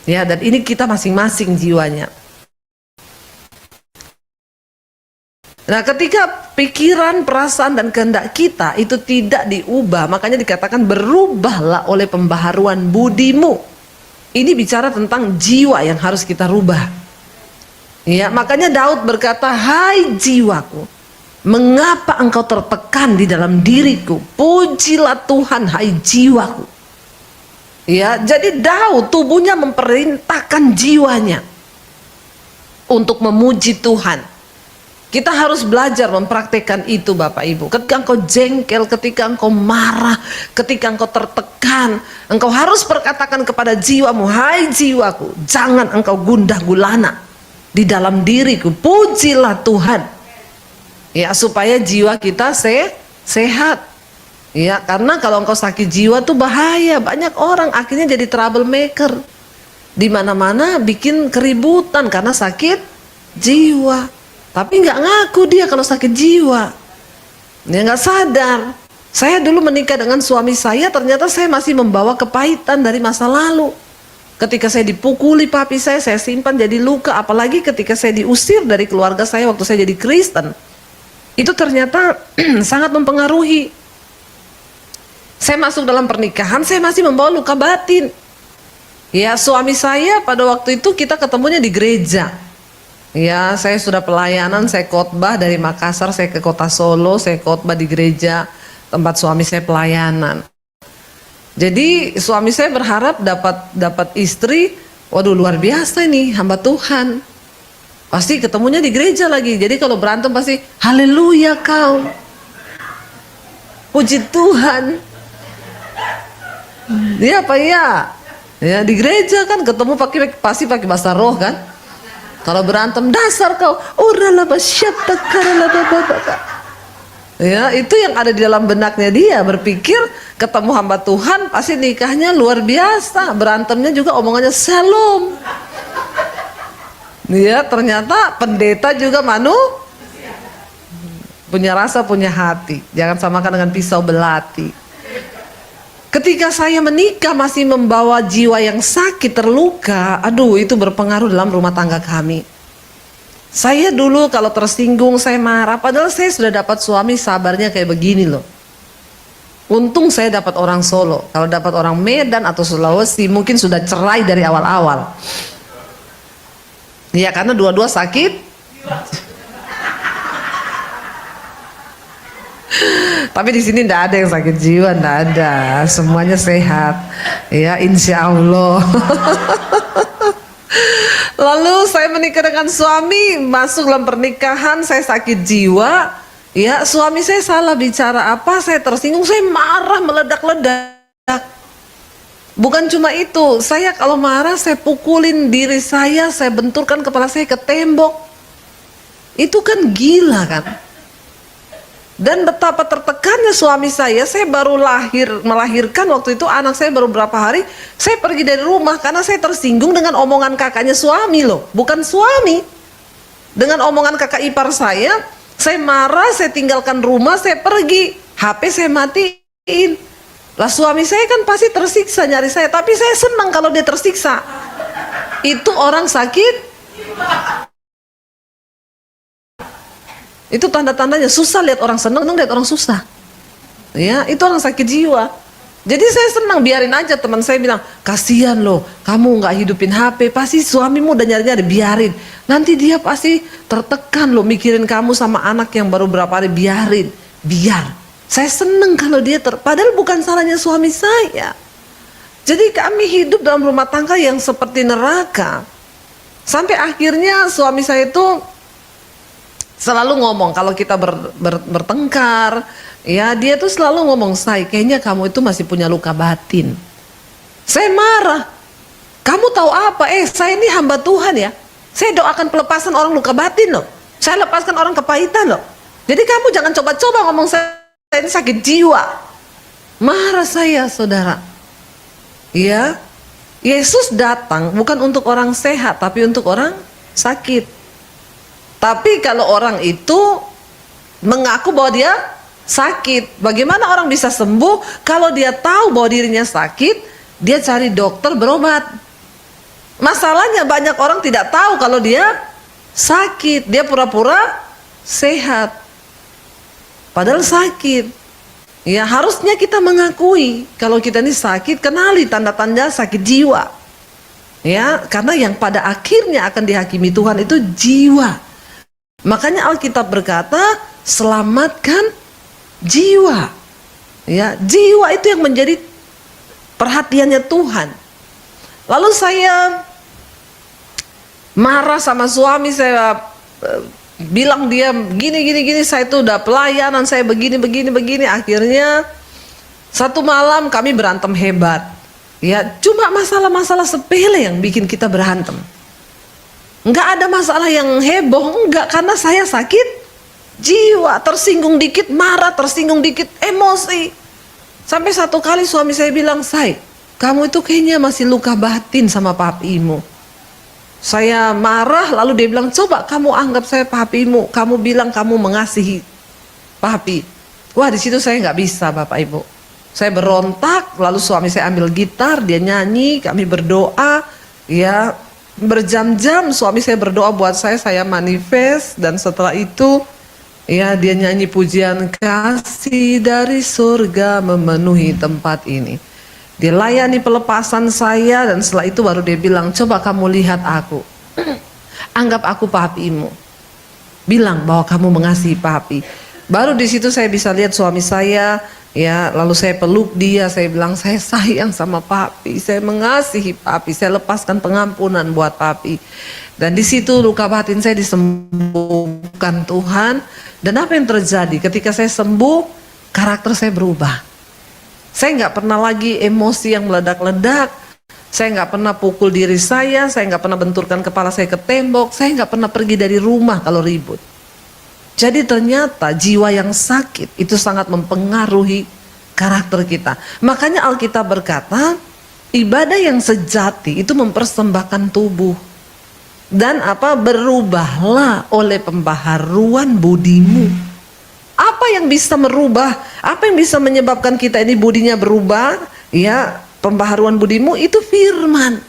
Ya, dan ini kita masing-masing jiwanya. Nah, ketika pikiran, perasaan, dan kehendak kita itu tidak diubah, makanya dikatakan berubahlah oleh pembaharuan budimu. Ini bicara tentang jiwa yang harus kita rubah. Ya, makanya Daud berkata, hai jiwaku, mengapa engkau tertekan di dalam diriku? Pujilah Tuhan, hai jiwaku. Ya, jadi Daud tubuhnya memerintahkan jiwanya untuk memuji Tuhan. Kita harus belajar mempraktekkan itu, Bapak Ibu. Ketika engkau jengkel, ketika engkau marah, ketika engkau tertekan, engkau harus berkatakan kepada jiwamu, hai jiwaku, jangan engkau gundah gulana di dalam diriku, pujilah Tuhan. Ya, supaya jiwa kita sehat. Ya, karena kalau engkau sakit jiwa tuh bahaya. Banyak orang akhirnya jadi troublemaker. Di mana-mana bikin keributan karena sakit jiwa. Tapi nggak ngaku dia kalau sakit jiwa. Dia nggak sadar. Saya dulu menikah dengan suami saya, ternyata saya masih membawa kepahitan dari masa lalu. Ketika saya dipukuli papi saya simpan jadi luka. Apalagi ketika saya diusir dari keluarga saya waktu saya jadi Kristen. Itu ternyata sangat mempengaruhi. Saya masuk dalam pernikahan, saya masih membawa luka batin. Ya, suami saya pada waktu itu kita ketemunya di gereja. Ya, saya sudah pelayanan, saya khotbah dari Makassar, saya ke kota Solo, saya khotbah di gereja tempat suami saya pelayanan. Jadi suami saya berharap dapat istri, waduh luar biasa ini, hamba Tuhan. Pasti ketemunya di gereja lagi. Jadi kalau berantem pasti haleluya kau, puji Tuhan. Iya apa ya? Ya di gereja kan ketemu pasti pakai bahasa roh kan. Kalau berantem dasar kau, ya itu yang ada di dalam benaknya dia. Berpikir ketemu hamba Tuhan pasti nikahnya luar biasa, berantemnya juga omongannya shalom. Ya ternyata pendeta juga punya rasa, punya hati. Jangan samakan dengan pisau belati. Ketika saya menikah masih membawa jiwa yang sakit, terluka, aduh itu berpengaruh dalam rumah tangga kami. Saya dulu kalau tersinggung saya marah, padahal saya sudah dapat suami sabarnya kayak begini loh. Untung saya dapat orang Solo. Kalau dapat orang Medan atau Sulawesi mungkin sudah cerai dari awal-awal. Ya karena dua-dua sakit. Tapi di sini tidak ada yang sakit jiwa, tidak ada, semuanya sehat, ya insya Allah. Lalu saya menikah dengan suami, masuk dalam pernikahan, saya sakit jiwa, ya suami saya salah bicara apa, saya tersinggung, saya marah meledak-ledak. Bukan cuma itu, saya kalau marah saya pukulin diri saya benturkan kepala saya ke tembok. Itu kan gila kan? Dan betapa tertekannya suami saya baru melahirkan waktu itu anak saya baru berapa hari, saya pergi dari rumah karena saya tersinggung dengan omongan kakaknya suami loh, bukan suami. Dengan omongan kakak ipar saya marah, saya tinggalkan rumah, saya pergi, HP saya matiin. Lah suami saya kan pasti tersiksa nyari saya, tapi saya senang kalau dia tersiksa. Itu orang sakit. Itu tanda-tandanya, susah lihat orang senang, lihat orang susah. Ya, itu orang sakit jiwa. Jadi saya senang, biarin aja. Teman saya bilang, kasihan loh, kamu nggak hidupin HP, pasti suamimu udah nyari-nyari, biarin. Nanti dia pasti tertekan loh, mikirin kamu sama anak yang baru berapa hari, biar. Saya senang kalau dia padahal bukan salahnya suami saya. Jadi kami hidup dalam rumah tangga yang seperti neraka. Sampai akhirnya suami saya itu selalu ngomong kalau kita bertengkar, ya dia tuh selalu ngomong, "Say, kayaknya kamu itu masih punya luka batin." Saya marah. Kamu tahu apa? Saya ini hamba Tuhan ya. Saya doakan pelepasan orang luka batin loh. Saya lepaskan orang kepahitan loh. Jadi kamu jangan coba-coba ngomong saya ini sakit jiwa. Marah saya, saudara. Ya, Yesus datang bukan untuk orang sehat, tapi untuk orang sakit. Tapi kalau orang itu mengaku bahwa dia sakit, bagaimana orang bisa sembuh kalau dia tahu bahwa dirinya sakit, Dia cari dokter berobat. Masalahnya banyak orang tidak tahu kalau dia sakit. Dia pura-pura sehat, padahal sakit. Ya, harusnya kita mengakui kalau kita ini sakit, kenali tanda-tanda sakit jiwa. Ya, karena yang pada akhirnya akan dihakimi Tuhan itu jiwa. Makanya Alkitab berkata, selamatkan jiwa. Ya, jiwa itu yang menjadi perhatiannya Tuhan. Lalu saya marah sama suami, saya bilang dia gini, saya itu udah pelayanan, saya begini. Akhirnya satu malam kami berantem hebat. Ya, cuma masalah-masalah sepele yang bikin kita berantem. Enggak ada masalah yang heboh, enggak, karena saya sakit jiwa, tersinggung dikit marah, tersinggung dikit emosi. Sampai satu kali suami saya bilang, "Say, kamu itu kayaknya masih luka batin sama papimu." Saya marah, lalu dia bilang, "Coba kamu anggap saya papimu, kamu bilang kamu mengasihi papi." Wah, di situ saya nggak bisa, Bapak Ibu. Saya berontak, lalu suami saya ambil gitar, dia nyanyi, kami berdoa, ya berjam-jam suami saya berdoa buat saya manifest, dan setelah itu ya dia nyanyi pujian, kasih dari surga memenuhi tempat ini. Dia layani pelepasan saya, dan setelah itu baru dia bilang, "Coba kamu lihat aku, anggap aku papimu, bilang bahwa kamu mengasihi papi." Baru di situ saya bisa lihat suami saya, ya, lalu saya peluk dia, saya bilang, "Saya sayang sama papi, saya mengasihi papi, saya lepaskan pengampunan buat papi." Dan di situ luka batin saya disembuhkan Tuhan. Dan apa yang terjadi ketika saya sembuh, karakter saya berubah. Saya nggak pernah lagi emosi yang meledak-ledak. Saya nggak pernah pukul diri saya nggak pernah benturkan kepala saya ke tembok, saya nggak pernah pergi dari rumah kalau ribut. Jadi ternyata jiwa yang sakit itu sangat mempengaruhi karakter kita. Makanya Alkitab berkata, ibadah yang sejati itu mempersembahkan tubuh. Dan berubahlah oleh pembaharuan budimu. Apa yang bisa merubah? Apa yang bisa menyebabkan kita ini budinya berubah? Ya, pembaharuan budimu itu firman.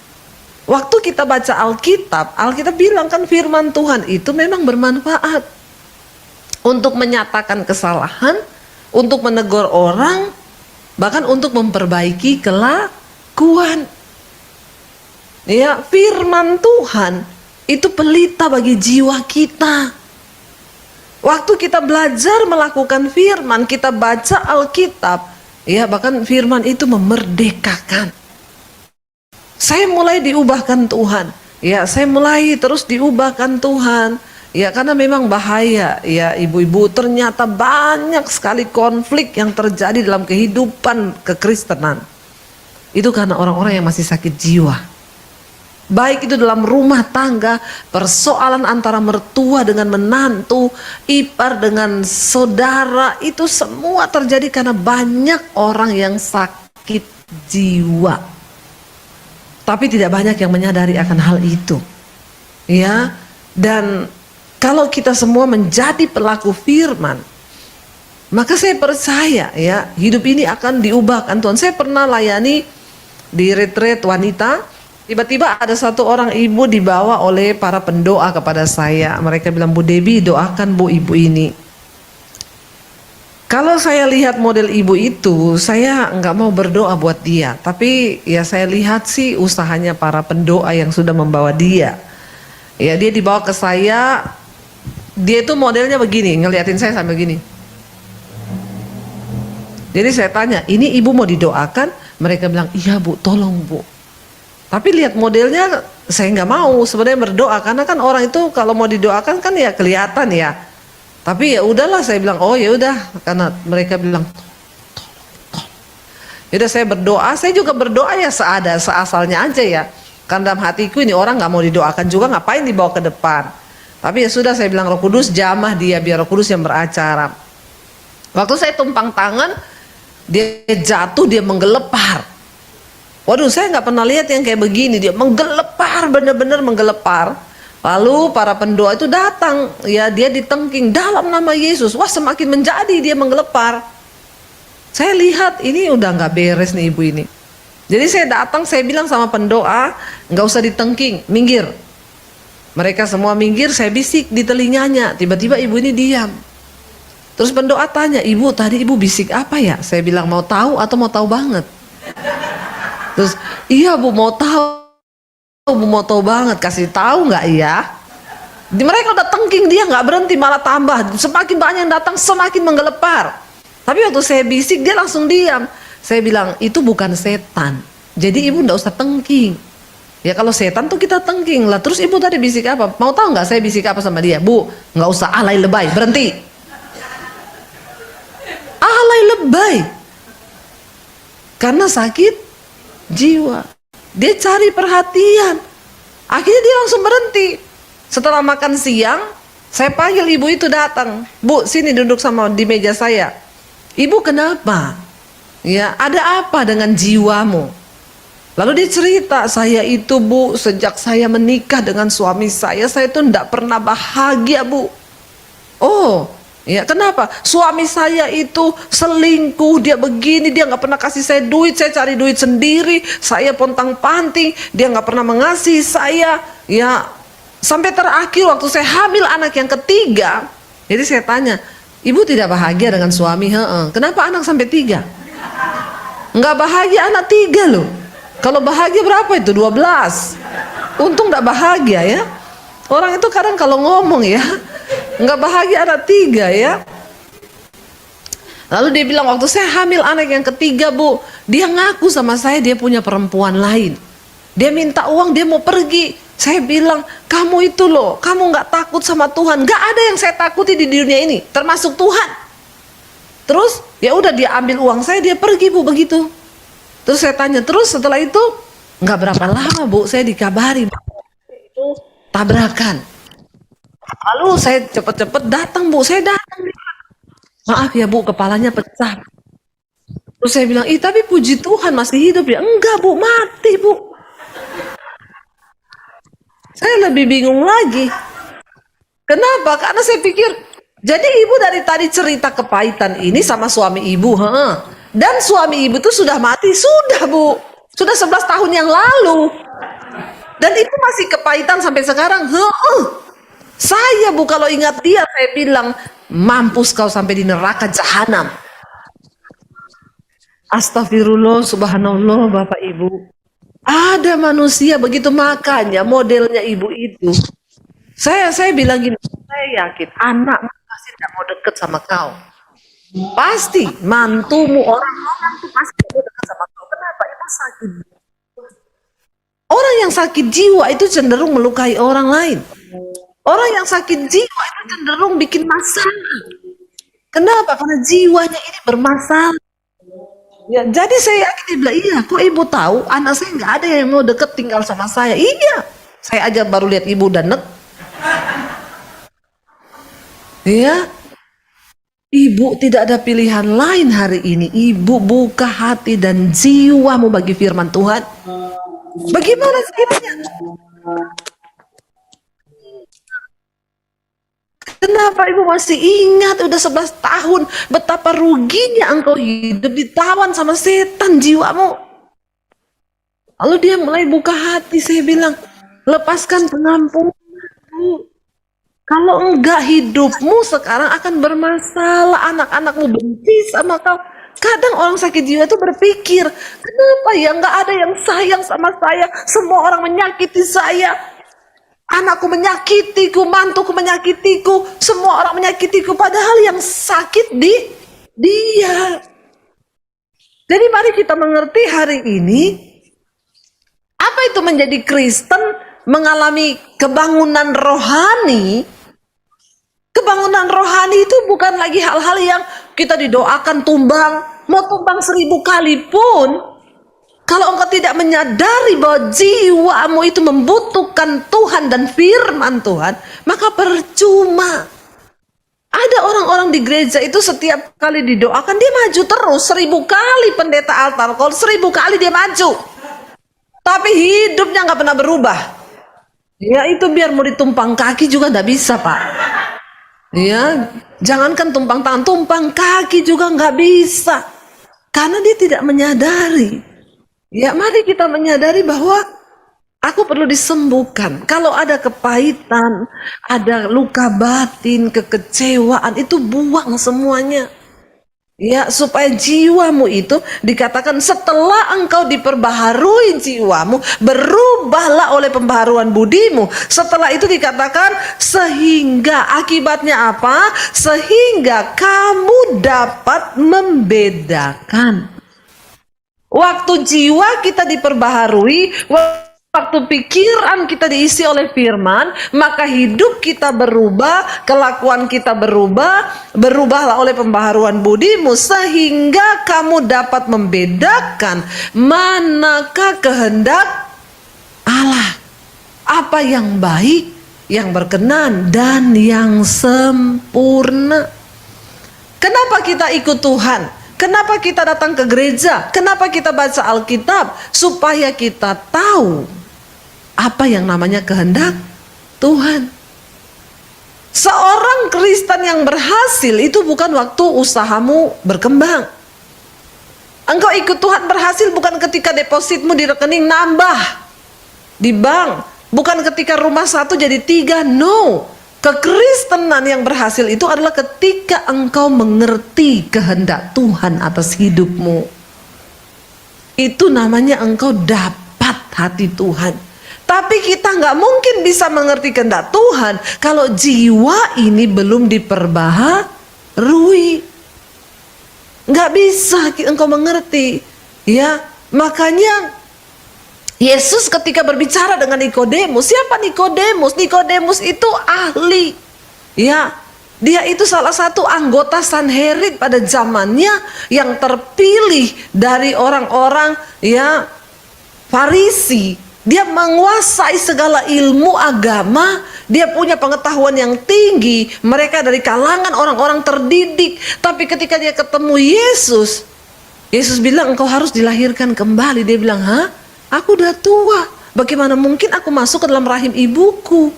Waktu kita baca Alkitab, Alkitab bilang kan firman Tuhan itu memang bermanfaat untuk menyatakan kesalahan, untuk menegur orang, bahkan untuk memperbaiki kelakuan. Ya, firman Tuhan itu pelita bagi jiwa kita. Waktu kita belajar melakukan firman, kita baca Alkitab, ya, bahkan firman itu memerdekakan. Saya mulai diubahkan Tuhan. Ya, saya mulai terus diubahkan Tuhan. Ya, karena memang bahaya, ya ibu-ibu, ternyata banyak sekali konflik yang terjadi dalam kehidupan kekristenan. Itu karena orang-orang yang masih sakit jiwa. Baik itu dalam rumah tangga, persoalan antara mertua dengan menantu, ipar dengan saudara, itu semua terjadi karena banyak orang yang sakit jiwa. Tapi tidak banyak yang menyadari akan hal itu. Ya, dan kalau kita semua menjadi pelaku firman, maka saya percaya ya hidup ini akan diubahkan Tuhan. Saya pernah layani di retreat wanita, tiba-tiba ada satu orang ibu dibawa oleh para pendoa kepada saya. Mereka bilang, "Bu Debbie, doakan Bu ibu ini." Kalau saya lihat model ibu itu, saya nggak mau berdoa buat dia. Tapi ya saya lihat sih usahanya para pendoa yang sudah membawa dia. Ya, dia dibawa ke saya. Dia itu modelnya begini, ngeliatin saya sambil gini. Jadi saya tanya, "Ini ibu mau didoakan?" Mereka bilang, "Iya Bu, tolong Bu." Tapi lihat modelnya, saya nggak mau sebenarnya berdoa, karena kan orang itu kalau mau didoakan kan ya kelihatan ya. Tapi ya udahlah, saya bilang, "Oh ya udah," karena mereka bilang, "Tolong." Yaudah saya berdoa, saya juga berdoa ya seasalnya aja ya. Karena dalam hatiku ini orang nggak mau didoakan juga, ngapain dibawa ke depan. Tapi ya sudah, saya bilang, "Roh Kudus jamah dia, biar Roh Kudus yang beracara." Waktu saya tumpang tangan, dia jatuh, dia menggelepar. Waduh, saya nggak pernah lihat yang kayak begini. Dia menggelepar, benar-benar menggelepar. Lalu para pendoa itu datang, ya dia ditengking dalam nama Yesus. Wah, semakin menjadi dia menggelepar. Saya lihat ini udah nggak beres nih ibu ini. Jadi saya datang, saya bilang sama pendoa, nggak usah ditengking, minggir. Mereka semua minggir, saya bisik di telinganya. Tiba-tiba ibu ini diam. Terus pendoa tanya, ibu tadi ibu bisik apa ya? Saya bilang mau tahu atau mau tahu banget. Terus, iya bu mau tahu, bu mau tahu banget. Kasih tahu nggak ya? Mereka udah tengking, dia nggak berhenti, malah tambah. Semakin banyak yang datang, semakin menggelepar. Tapi waktu saya bisik, dia langsung diam. Saya bilang, itu bukan setan. Jadi ibu nggak usah tengking. Ya kalau setan tuh kita tengking lah. Terus ibu tadi bisik apa? Mau tahu nggak saya bisik apa sama dia? Bu, nggak usah alay lebay, berhenti. Alay lebay. Karena sakit jiwa. Dia cari perhatian. Akhirnya dia langsung berhenti. Setelah makan siang, saya panggil ibu itu datang. Bu, sini duduk sama di meja saya. Ibu kenapa? Ya, ada apa dengan jiwamu? Lalu dia cerita, saya itu bu, sejak saya menikah dengan suami saya itu tidak pernah bahagia bu. Oh, ya kenapa? Suami saya itu selingkuh, dia begini, dia nggak pernah kasih saya duit, saya cari duit sendiri, saya pontang-panting, dia nggak pernah mengasihi saya. Ya, sampai terakhir waktu saya hamil anak yang ketiga, jadi saya tanya, ibu tidak bahagia dengan suami? Kenapa anak sampai 3? Nggak bahagia anak 3 loh. Kalau bahagia berapa itu? 12. Untung nggak bahagia ya. Orang itu kadang kalau ngomong ya, nggak bahagia anak 3 ya. Lalu dia bilang waktu saya hamil anak yang ketiga bu, dia ngaku sama saya dia punya perempuan lain. Dia minta uang, dia mau pergi. Saya bilang, kamu itu loh, kamu nggak takut sama Tuhan. Nggak ada yang saya takuti di dunia ini, termasuk Tuhan. Terus ya udah dia ambil uang saya, dia pergi bu begitu. Terus saya tanya, terus setelah itu nggak berapa lama bu, saya dikabari itu tabrakan. Lalu saya cepet-cepet datang bu, saya datang. Maaf ya bu, kepalanya pecah. Terus saya bilang, tapi puji Tuhan masih hidup ya. Enggak bu, mati bu. Saya lebih bingung lagi. Kenapa? Karena saya pikir, jadi ibu dari tadi cerita kepahitan ini sama suami ibu, dan suami ibu itu sudah mati, sudah bu, sudah 11 tahun yang lalu, dan itu masih kepahitan sampai sekarang. Saya bu kalau ingat dia, saya bilang mampus kau sampai di neraka jahanam. Astagfirullah, subhanallah bapak ibu. Ada manusia begitu, makanya modelnya ibu itu. Saya bilang gini, saya yakin anak pasti tidak mau deket sama kau. Pasti mantumu, orang-orang tuh pasti mau dekat sama kau. Kenapa? Itu sakit. Orang yang sakit jiwa itu cenderung melukai orang lain. Orang yang sakit jiwa itu cenderung bikin masalah. Kenapa? Karena jiwanya ini bermasalah. Ya, jadi saya yakin dia bilang, iya kok ibu tahu anak saya nggak ada yang mau deket tinggal sama saya. Iya, saya aja baru lihat ibu dan ya. Ibu tidak ada pilihan lain hari ini. Ibu buka hati dan jiwamu bagi firman Tuhan. Bagaimana sekiranya? Kenapa ibu masih ingat udah 11 tahun betapa ruginya engkau hidup ditawan sama setan jiwamu. Lalu dia mulai buka hati, saya bilang, lepaskan pengampunan. Kalau enggak hidupmu sekarang akan bermasalah, anak-anakmu benci sama kau. Kadang orang sakit jiwa itu berpikir, kenapa ya enggak ada yang sayang sama saya? Semua orang menyakiti saya. Anakku menyakitiku, mantuku menyakitiku, semua orang menyakitiku. Padahal yang sakit dia. Jadi mari kita mengerti hari ini, apa itu menjadi Kristen, mengalami kebangunan rohani. Kebangunan rohani itu bukan lagi hal-hal yang kita didoakan tumbang, mau tumbang 1000 kali pun, kalau engkau tidak menyadari bahwa jiwamu itu membutuhkan Tuhan dan firman Tuhan, maka percuma. Ada orang-orang di gereja itu setiap kali didoakan dia maju terus, 1000 kali pendeta altar call, 1000 kali dia maju, tapi hidupnya nggak pernah berubah. Ya itu biar mau ditumpang kaki juga nggak bisa pak. Ya, jangankan tumpang tangan, tumpang kaki juga nggak bisa, karena dia tidak menyadari Ya, mari kita menyadari bahwa aku perlu disembuhkan. Kalau ada kepahitan, ada luka batin, kekecewaan, itu buang semuanya. Ya, supaya jiwamu itu dikatakan setelah engkau diperbaharui jiwamu, berubahlah oleh pembaharuan budimu. Setelah itu dikatakan sehingga akibatnya apa? Sehingga kamu dapat membedakan. Waktu jiwa kita diperbaharui, waktu pikiran kita diisi oleh firman, maka hidup kita berubah, kelakuan kita berubah, berubahlah oleh pembaharuan budimu, sehingga kamu dapat membedakan manakah kehendak Allah, apa yang baik, yang berkenan, dan yang sempurna. Kenapa kita ikut Tuhan? Kenapa kita datang ke gereja? Kenapa kita baca Alkitab? Supaya kita tahu apa yang namanya kehendak Tuhan. Seorang Kristen yang berhasil itu bukan waktu usahamu berkembang. Engkau ikut Tuhan berhasil bukan ketika depositmu di rekening nambah di bank, bukan ketika rumah 1 jadi 3. No. Kekristenan yang berhasil itu adalah ketika engkau mengerti kehendak Tuhan atas hidupmu. Itu namanya engkau dapat hati Tuhan. Tapi kita nggak mungkin bisa mengerti kehendak Tuhan kalau jiwa ini belum diperbaharui. Nggak bisa engkau mengerti, ya. Makanya Yesus ketika berbicara dengan Nikodemus, siapa Nikodemus? Nikodemus itu ahli, ya. Dia itu salah satu anggota Sanherid pada zamannya yang terpilih dari orang-orang, ya, Farisi. Dia menguasai segala ilmu agama, dia punya pengetahuan yang tinggi, mereka dari kalangan orang-orang terdidik. Tapi ketika dia ketemu Yesus, Yesus bilang engkau harus dilahirkan kembali. Dia bilang, hah? Aku udah tua, bagaimana mungkin aku masuk ke dalam rahim ibuku?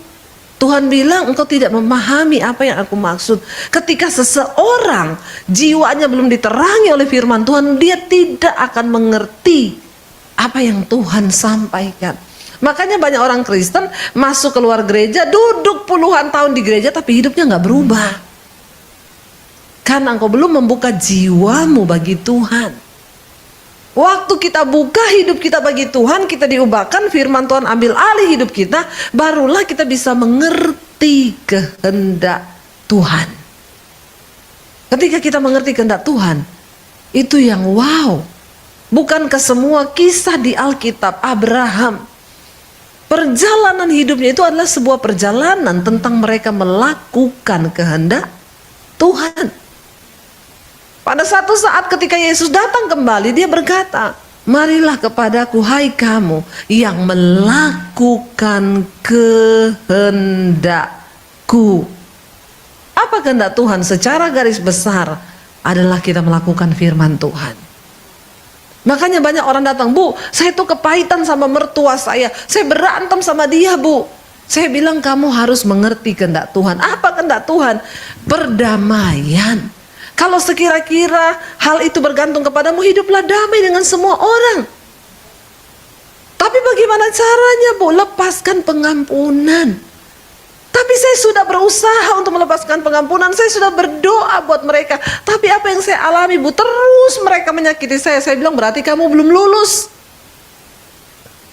Tuhan bilang engkau tidak memahami apa yang aku maksud. Ketika seseorang jiwanya belum diterangi oleh firman Tuhan, dia tidak akan mengerti apa yang Tuhan sampaikan. Makanya banyak orang Kristen masuk keluar gereja, duduk puluhan tahun di gereja, tapi hidupnya nggak berubah. Karena engkau belum membuka jiwamu bagi Tuhan. Waktu kita buka hidup kita bagi Tuhan, kita diubahkan, firman Tuhan ambil alih hidup kita, barulah kita bisa mengerti kehendak Tuhan. Ketika kita mengerti kehendak Tuhan, itu yang wow. Bukankah semua kisah di Alkitab Abraham, perjalanan hidupnya itu adalah sebuah perjalanan tentang mereka melakukan kehendak Tuhan. Pada satu saat ketika Yesus datang kembali, dia berkata, marilah kepadaku hai kamu yang melakukan kehendakku. Apa kehendak Tuhan? Secara garis besar adalah kita melakukan firman Tuhan. Makanya banyak orang datang, Bu, saya tuh kepahitan sama mertua saya berantem sama dia, Bu. Saya bilang kamu harus mengerti kehendak Tuhan. Apa kehendak Tuhan? Perdamaian. Kalau sekira-kira hal itu bergantung kepadamu, hiduplah damai dengan semua orang. Tapi bagaimana caranya, Bu? Lepaskan pengampunan. Tapi saya sudah berusaha untuk melepaskan pengampunan. Saya sudah berdoa buat mereka. Tapi apa yang saya alami, Bu? Terus mereka menyakiti saya. Saya bilang berarti kamu belum lulus.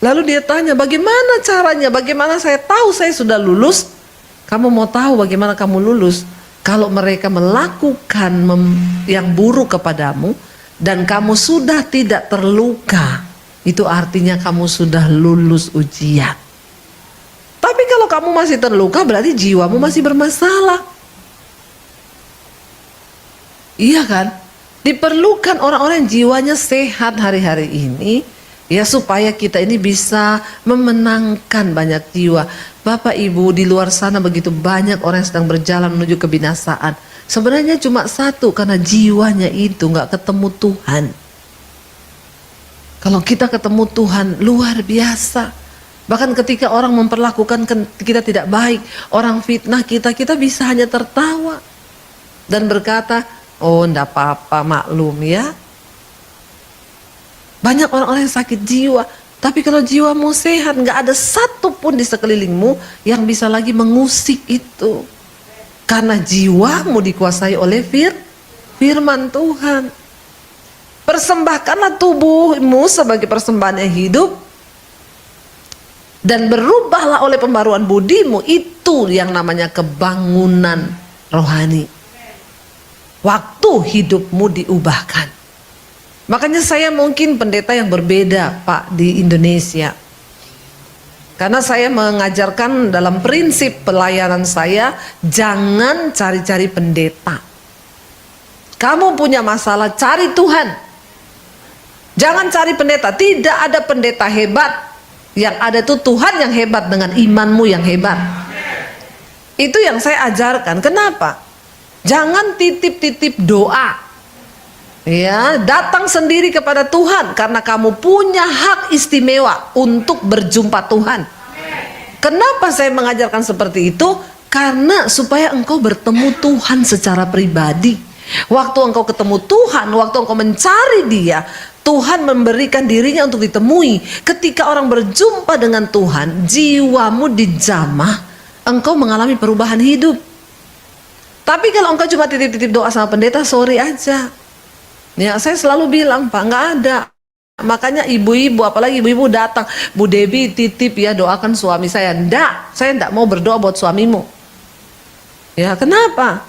Lalu dia tanya, bagaimana caranya? Bagaimana saya tahu saya sudah lulus? Kamu mau tahu bagaimana kamu lulus? Kalau mereka melakukan yang buruk kepadamu dan kamu sudah tidak terluka, itu artinya kamu sudah lulus ujian. Tapi kalau kamu masih terluka, berarti jiwamu masih bermasalah. Iya kan? Diperlukan orang-orang yang jiwanya sehat hari-hari ini, ya, supaya kita ini bisa memenangkan banyak jiwa. Bapak Ibu, di luar sana begitu banyak orang yang sedang berjalan menuju kebinasaan. Sebenarnya cuma satu, karena jiwanya itu nggak ketemu Tuhan. Kalau kita ketemu Tuhan, luar biasa. Bahkan ketika orang memperlakukan kita tidak baik, orang fitnah kita bisa hanya tertawa dan berkata, oh enggak apa-apa, maklum ya. Banyak orang-orang yang sakit jiwa. Tapi kalau jiwamu sehat, nggak ada satu pun di sekelilingmu yang bisa lagi mengusik itu. Karena jiwamu dikuasai oleh firman Tuhan. Persembahkanlah tubuhmu sebagai persembahan yang hidup, dan berubahlah oleh pembaruan budimu. Itu yang namanya kebangunan rohani. Waktu hidupmu diubahkan. Makanya saya mungkin pendeta yang berbeda, Pak, di Indonesia. Karena saya mengajarkan dalam prinsip pelayanan saya, jangan cari-cari pendeta. Kamu punya masalah, cari Tuhan. Jangan cari pendeta. Tidak ada pendeta hebat. Yang ada itu Tuhan yang hebat dengan imanmu yang hebat. Itu yang saya ajarkan. Kenapa? Jangan titip-titip doa. Ya, datang sendiri kepada Tuhan karena kamu punya hak istimewa untuk berjumpa Tuhan. Kenapa saya mengajarkan seperti itu? Karena supaya engkau bertemu Tuhan secara pribadi. Waktu engkau ketemu Tuhan, waktu engkau mencari Dia, Tuhan memberikan dirinya untuk ditemui. Ketika orang berjumpa dengan Tuhan, jiwamu dijamah, engkau mengalami perubahan hidup. Tapi kalau engkau cuma titip-titip doa sama pendeta, sorry aja. Ya, saya selalu bilang, Pak, nggak ada. Makanya ibu-ibu, apalagi ibu-ibu datang, Bu Debbie titip ya, doakan suami saya. Enggak, saya enggak mau berdoa buat suamimu. Ya, kenapa?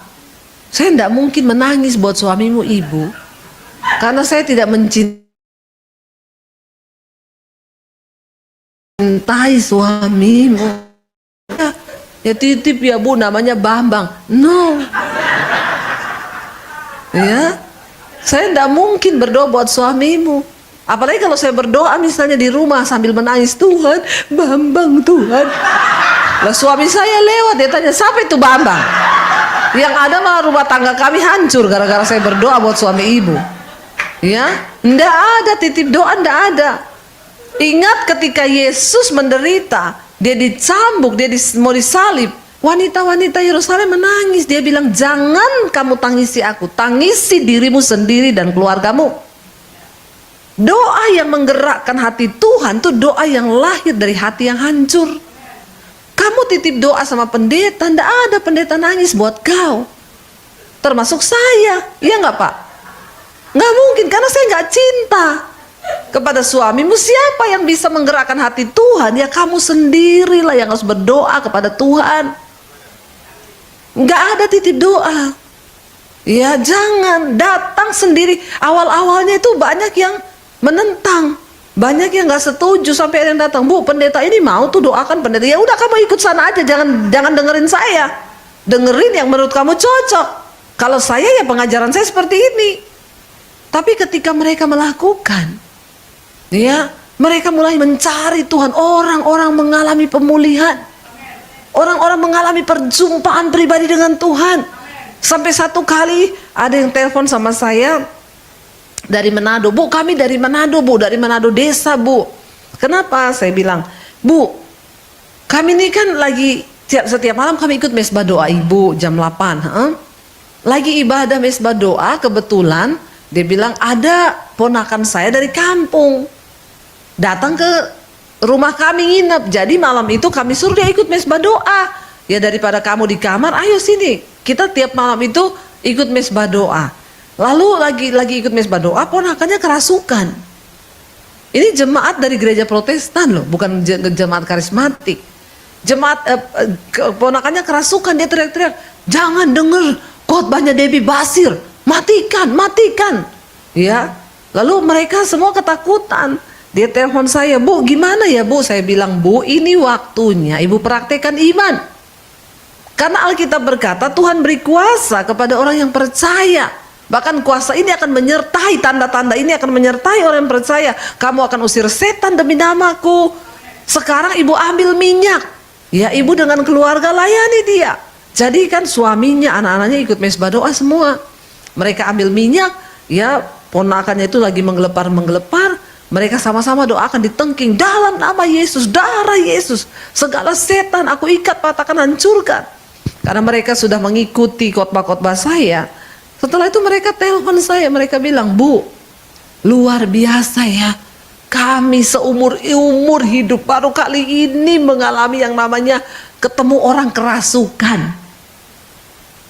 Saya enggak mungkin menangis buat suamimu, ibu. Karena saya tidak mencintai suamimu. Ya titip ya Bu, namanya Bambang. No. Ya, saya tidak mungkin berdoa buat suamimu. Apalagi kalau saya berdoa misalnya di rumah sambil menangis, Tuhan, Bambang Tuhan. Lah suami saya lewat, dia tanya, siapa itu Bambang? Yang ada malah rumah tangga kami hancur gara-gara saya berdoa buat suami ibu. Ya, tidak ada titip doa, tidak ada. Ingat ketika Yesus menderita, dia dicambuk, dia mau disalib. Wanita-wanita Yerusalem menangis. Dia bilang, jangan kamu tangisi aku, tangisi dirimu sendiri dan keluargamu. Doa yang menggerakkan hati Tuhan itu doa yang lahir dari hati yang hancur. Kamu titip doa sama pendeta, tidak ada pendeta nangis buat kau. Termasuk saya, iya nggak Pak? Nggak mungkin, karena saya nggak cinta kepada suamimu. Siapa yang bisa menggerakkan hati Tuhan? Ya kamu sendirilah yang harus berdoa kepada Tuhan. Nggak ada titip doa. Ya jangan, datang sendiri. Awal-awalnya itu banyak yang menentang, banyak yang nggak setuju, sampai ada yang datang, Bu, pendeta ini mau tuh doakan pendeta. Ya udah kamu ikut sana aja, jangan dengerin saya. Dengerin yang menurut kamu cocok. Kalau saya ya pengajaran saya seperti ini. Tapi ketika mereka melakukan, ya mereka mulai mencari Tuhan. Orang-orang mengalami pemulihan. Orang-orang mengalami perjumpaan pribadi dengan Tuhan. Sampai satu kali ada yang telepon sama saya dari Manado. Bu, kami dari Manado, Bu, dari Manado desa, Bu. Kenapa? Saya bilang, Bu, kami ini kan lagi setiap malam kami ikut mesbah doa Ibu jam 8. Lagi ibadah mesbah doa, kebetulan dia bilang ada ponakan saya dari kampung datang ke rumah kami nginep. Jadi malam itu kami suruh dia ikut mesbah doa. Ya daripada kamu di kamar, ayo sini. Kita tiap malam itu ikut mesbah doa. Lalu lagi ikut mesbah doa, ponakannya kerasukan. Ini jemaat dari gereja Protestan loh, bukan jemaat karismatik. Ponakannya kerasukan, dia teriak-teriak, jangan denger khotbahnya Debbie Basir, matikan, matikan. Ya, lalu mereka semua ketakutan. Dia telepon saya, Bu, gimana ya Bu? Saya bilang, Bu, ini waktunya Ibu praktekkan iman. Karena Alkitab berkata Tuhan beri kuasa kepada orang yang percaya. Bahkan kuasa ini akan menyertai, tanda-tanda ini akan menyertai orang yang percaya. Kamu akan usir setan demi namaku. Sekarang Ibu ambil minyak. Ya, Ibu dengan keluarga layani dia. Jadi kan suaminya, anak-anaknya ikut mesbah doa semua. Mereka ambil minyak, ya ponakannya itu lagi menggelepar. Mereka sama-sama doakan ditengking, dalam nama Yesus, darah Yesus, segala setan aku ikat, patahkan, hancurkan. Karena mereka sudah mengikuti khotbah-khotbah saya. Setelah itu mereka telepon saya, mereka bilang, Bu, luar biasa ya, Kami seumur hidup baru kali ini mengalami yang namanya ketemu orang kerasukan.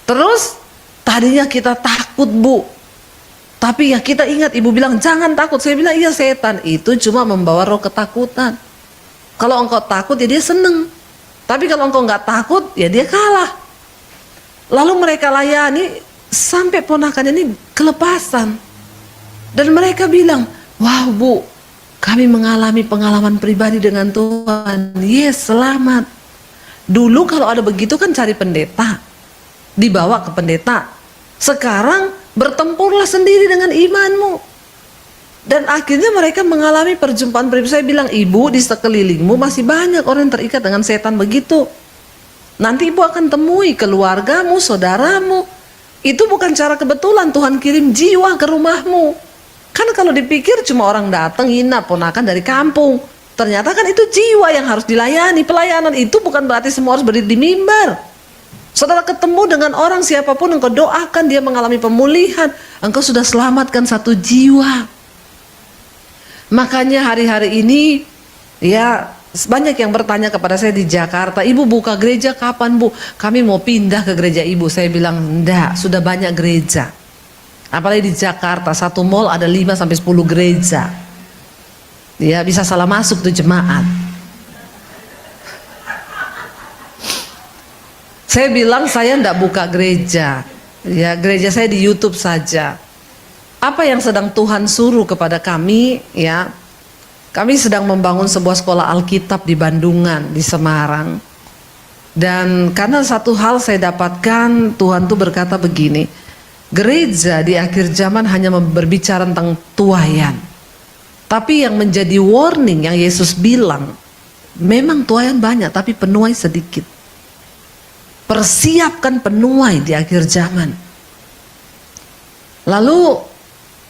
Terus tadinya kita takut, Bu. Tapi ya kita ingat, ibu bilang jangan takut. Saya bilang iya, setan itu cuma membawa roh ketakutan. Kalau engkau takut ya dia seneng. Tapi kalau engkau nggak takut ya dia kalah. Lalu mereka layani sampai ponakannya ini kelepasan. Dan mereka bilang, wow Bu, kami mengalami pengalaman pribadi dengan Tuhan. Yes, selamat. Dulu kalau ada begitu kan cari pendeta, dibawa ke pendeta. Sekarang bertempurlah sendiri dengan imanmu. Dan akhirnya mereka mengalami perjumpaan pribadi. Saya bilang, ibu, di sekelilingmu masih banyak orang yang terikat dengan setan begitu. Nanti ibu akan temui keluargamu, saudaramu. Itu bukan cara kebetulan Tuhan kirim jiwa ke rumahmu. Kan kalau dipikir cuma orang datang nginap ponakan dari kampung. Ternyata kan itu jiwa yang harus dilayani. Pelayanan itu bukan berarti semua harus berdiri di mimbar. Saudara ketemu dengan orang siapapun, engkau doakan dia mengalami pemulihan. Engkau sudah selamatkan satu jiwa. Makanya hari-hari ini ya banyak yang bertanya kepada saya di Jakarta, ibu buka gereja kapan Bu? Kami mau pindah ke gereja ibu. Saya bilang enggak, sudah banyak gereja. Apalagi di Jakarta, satu mall ada 5 sampai 10 gereja. Ya bisa salah masuk tuh jemaat. Saya bilang saya enggak buka gereja. Ya gereja saya di YouTube saja. Apa yang sedang Tuhan suruh kepada kami, ya? Kami sedang membangun sebuah sekolah Alkitab di Bandungan, di Semarang. Dan karena satu hal saya dapatkan, Tuhan tuh berkata begini, gereja di akhir zaman hanya berbicara tentang tuaian. Tapi yang menjadi warning yang Yesus bilang, memang tuaian banyak tapi penuai sedikit. Persiapkan penuai di akhir zaman. Lalu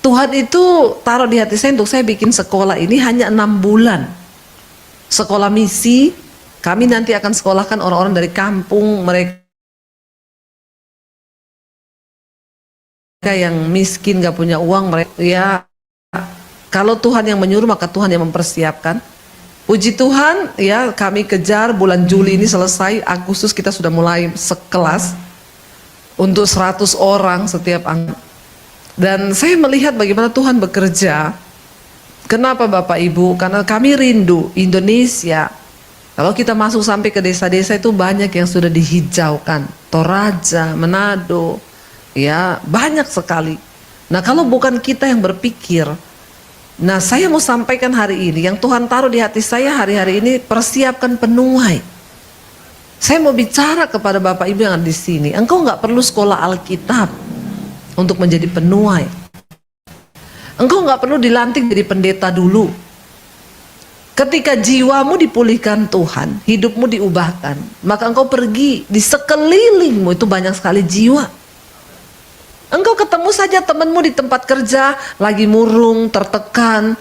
Tuhan itu taruh di hati saya untuk saya bikin sekolah ini hanya 6 bulan. Sekolah misi, kami nanti akan sekolahkan orang-orang dari kampung, mereka yang miskin, gak punya uang, mereka ya kalau Tuhan yang menyuruh maka Tuhan yang mempersiapkan. Puji Tuhan, ya kami kejar bulan Juli ini selesai, Agustus kita sudah mulai sekelas untuk 100 orang setiap anak. Dan saya melihat bagaimana Tuhan bekerja. Kenapa Bapak Ibu? Karena kami rindu Indonesia. Kalau kita masuk sampai ke desa-desa itu banyak yang sudah dihijaukan. Toraja, Manado, ya banyak sekali. Nah kalau bukan kita yang berpikir, nah saya mau sampaikan hari ini, yang Tuhan taruh di hati saya hari-hari ini, persiapkan penuai. Saya mau bicara kepada Bapak Ibu yang ada di sini, engkau nggak perlu sekolah Alkitab untuk menjadi penuai. Engkau nggak perlu dilantik jadi pendeta dulu. Ketika jiwamu dipulihkan Tuhan, hidupmu diubahkan, maka engkau pergi di sekelilingmu itu banyak sekali jiwa. Engkau ketemu saja temanmu di tempat kerja lagi murung, tertekan.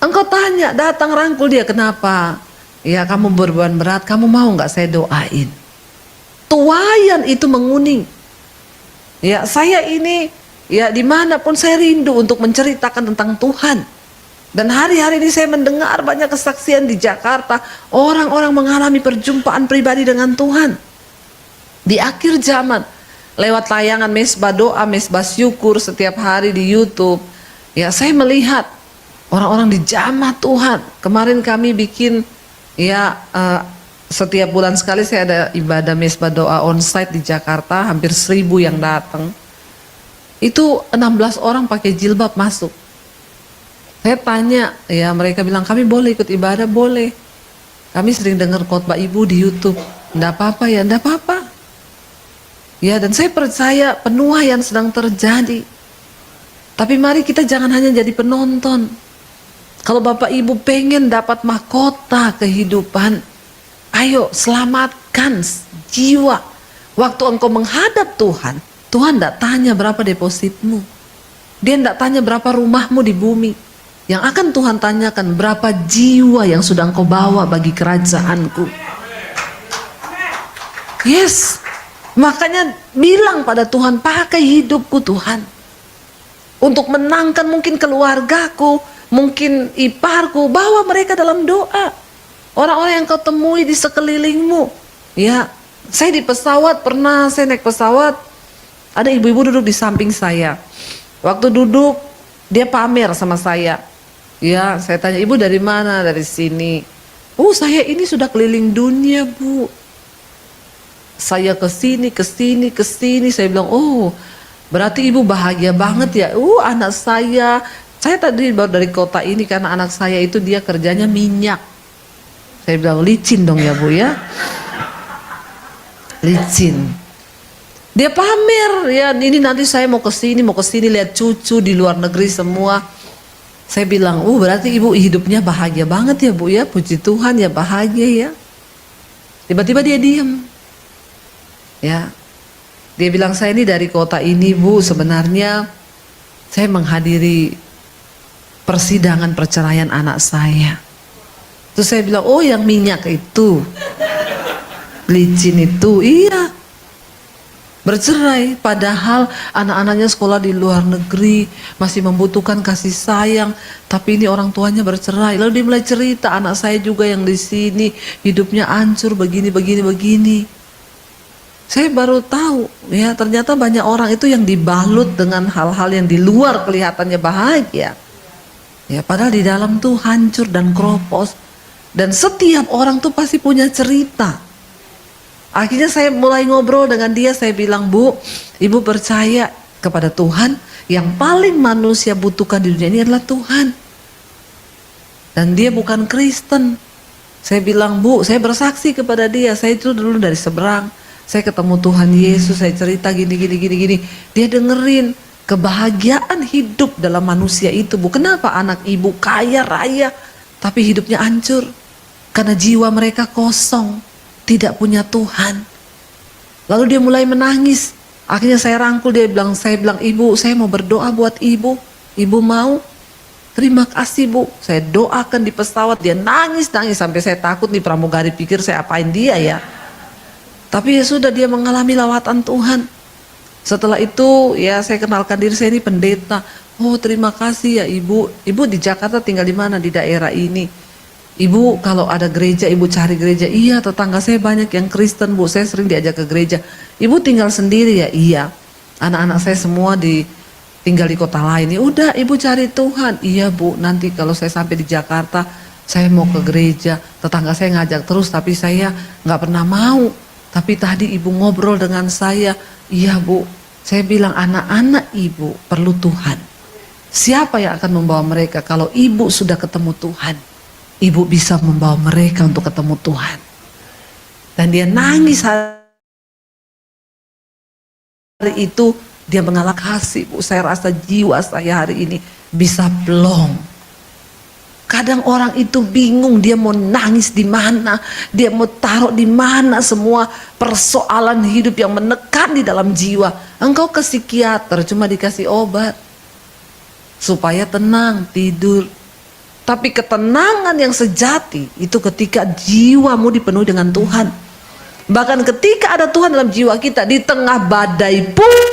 Engkau tanya, datang rangkul dia, kenapa? Ya kamu beban berat, kamu mau nggak saya doain? Tuaian itu menguning. Ya saya ini, ya dimanapun saya rindu untuk menceritakan tentang Tuhan. Dan hari-hari ini saya mendengar banyak kesaksian di Jakarta, orang-orang mengalami perjumpaan pribadi dengan Tuhan. Di akhir zaman, lewat tayangan mesbah doa, mesbah syukur setiap hari di YouTube, ya saya melihat orang-orang dijamah Tuhan. Kemarin kami bikin, ya setiap bulan sekali saya ada ibadah mesbah doa onsite di Jakarta, hampir 1000 yang datang. Itu 16 orang pakai jilbab masuk. Saya tanya, ya mereka bilang kami boleh ikut ibadah, boleh. Kami sering dengar khotbah ibu di YouTube, enggak apa-apa ya, enggak apa-apa. Ya dan saya percaya penuaian sedang terjadi. Tapi mari kita jangan hanya jadi penonton. Kalau Bapak Ibu pengen dapat mahkota kehidupan, ayo selamatkan jiwa. Waktu engkau menghadap Tuhan, Tuhan tidak tanya berapa depositmu. Dia tidak tanya berapa rumahmu di bumi. Yang akan Tuhan tanyakan berapa jiwa yang sudah engkau bawa bagi kerajaanku. Yes. Makanya bilang pada Tuhan, pakai hidupku Tuhan. Untuk menangkan mungkin keluargaku, mungkin iparku, bawa mereka dalam doa. Orang-orang yang kau temui di sekelilingmu. Ya, saya di pesawat pernah, saya naik pesawat, ada ibu-ibu duduk di samping saya. Waktu duduk, dia pamer sama saya. Ya, saya tanya, ibu dari mana? Dari sini. Oh, saya ini sudah keliling dunia, Bu. Saya ke sini, ke sini, ke sini. Saya bilang, oh, berarti ibu bahagia banget ya. Anak saya tadi baru dari kota ini karena anak saya itu dia kerjanya minyak. Saya bilang, licin dong ya, Bu ya. Licin. Dia pamer, ya ini nanti saya mau ke sini lihat cucu di luar negeri semua. Saya bilang, berarti ibu hidupnya bahagia banget ya, Bu ya. Puji Tuhan ya, bahagia ya. Tiba-tiba dia diam. Ya, dia bilang, saya ini dari kota ini, Bu. Sebenarnya saya menghadiri persidangan perceraian anak saya. Terus saya bilang, oh yang minyak itu, licin itu, iya. Bercerai, padahal anak-anaknya sekolah di luar negeri, masih membutuhkan kasih sayang, tapi ini orang tuanya bercerai. Lalu dia mulai cerita, anak saya juga yang di sini hidupnya hancur begini. Saya baru tahu, ya ternyata banyak orang itu yang dibalut dengan hal-hal yang di luar kelihatannya bahagia. Ya padahal di dalam tuh hancur dan kropos. Dan setiap orang tuh pasti punya cerita. Akhirnya saya mulai ngobrol dengan dia, saya bilang, Bu, ibu percaya kepada Tuhan, yang paling manusia butuhkan di dunia ini adalah Tuhan. Dan dia bukan Kristen. Saya bilang, Bu, saya bersaksi kepada dia, saya itu dulu dari seberang. Saya ketemu Tuhan Yesus, saya cerita gini. Dia dengerin kebahagiaan hidup dalam manusia itu. Bu, kenapa anak ibu kaya raya tapi hidupnya hancur? Karena jiwa mereka kosong, tidak punya Tuhan. Lalu dia mulai menangis. Akhirnya saya rangkul, saya bilang, ibu, saya mau berdoa buat ibu. Ibu mau? Terima kasih, Bu. Saya doakan di pesawat, dia nangis sampai saya takut nih pramugari pikir saya apain dia ya. Tapi ya sudah, dia mengalami lawatan Tuhan. Setelah itu ya saya kenalkan diri, saya ini pendeta. Oh terima kasih ya ibu. Ibu di Jakarta tinggal di mana? Di daerah ini. Ibu kalau ada gereja ibu cari gereja. Iya, tetangga saya banyak yang Kristen, Bu. Saya sering diajak ke gereja. Ibu tinggal sendiri ya? Iya. Anak-anak saya semua tinggal di kota lain. Ya udah ibu cari Tuhan. Iya, Bu, nanti kalau saya sampai di Jakarta saya mau ke gereja. Tetangga saya ngajak terus tapi saya nggak pernah mau. Tapi tadi ibu ngobrol dengan saya, iya Bu, saya bilang anak-anak ibu perlu Tuhan. Siapa yang akan membawa mereka? Kalau ibu sudah ketemu Tuhan, ibu bisa membawa mereka untuk ketemu Tuhan. Dan dia nangis hari itu, dia mengalah kasih, Bu. Saya rasa jiwa saya hari ini bisa plong. Kadang orang itu bingung, dia mau nangis di mana, dia mau taruh di mana semua persoalan hidup yang menekan di dalam jiwa. Engkau ke psikiater cuma dikasih obat supaya tenang, tidur. Tapi ketenangan yang sejati itu ketika jiwamu dipenuhi dengan Tuhan. Bahkan ketika ada Tuhan dalam jiwa kita, di tengah badai pun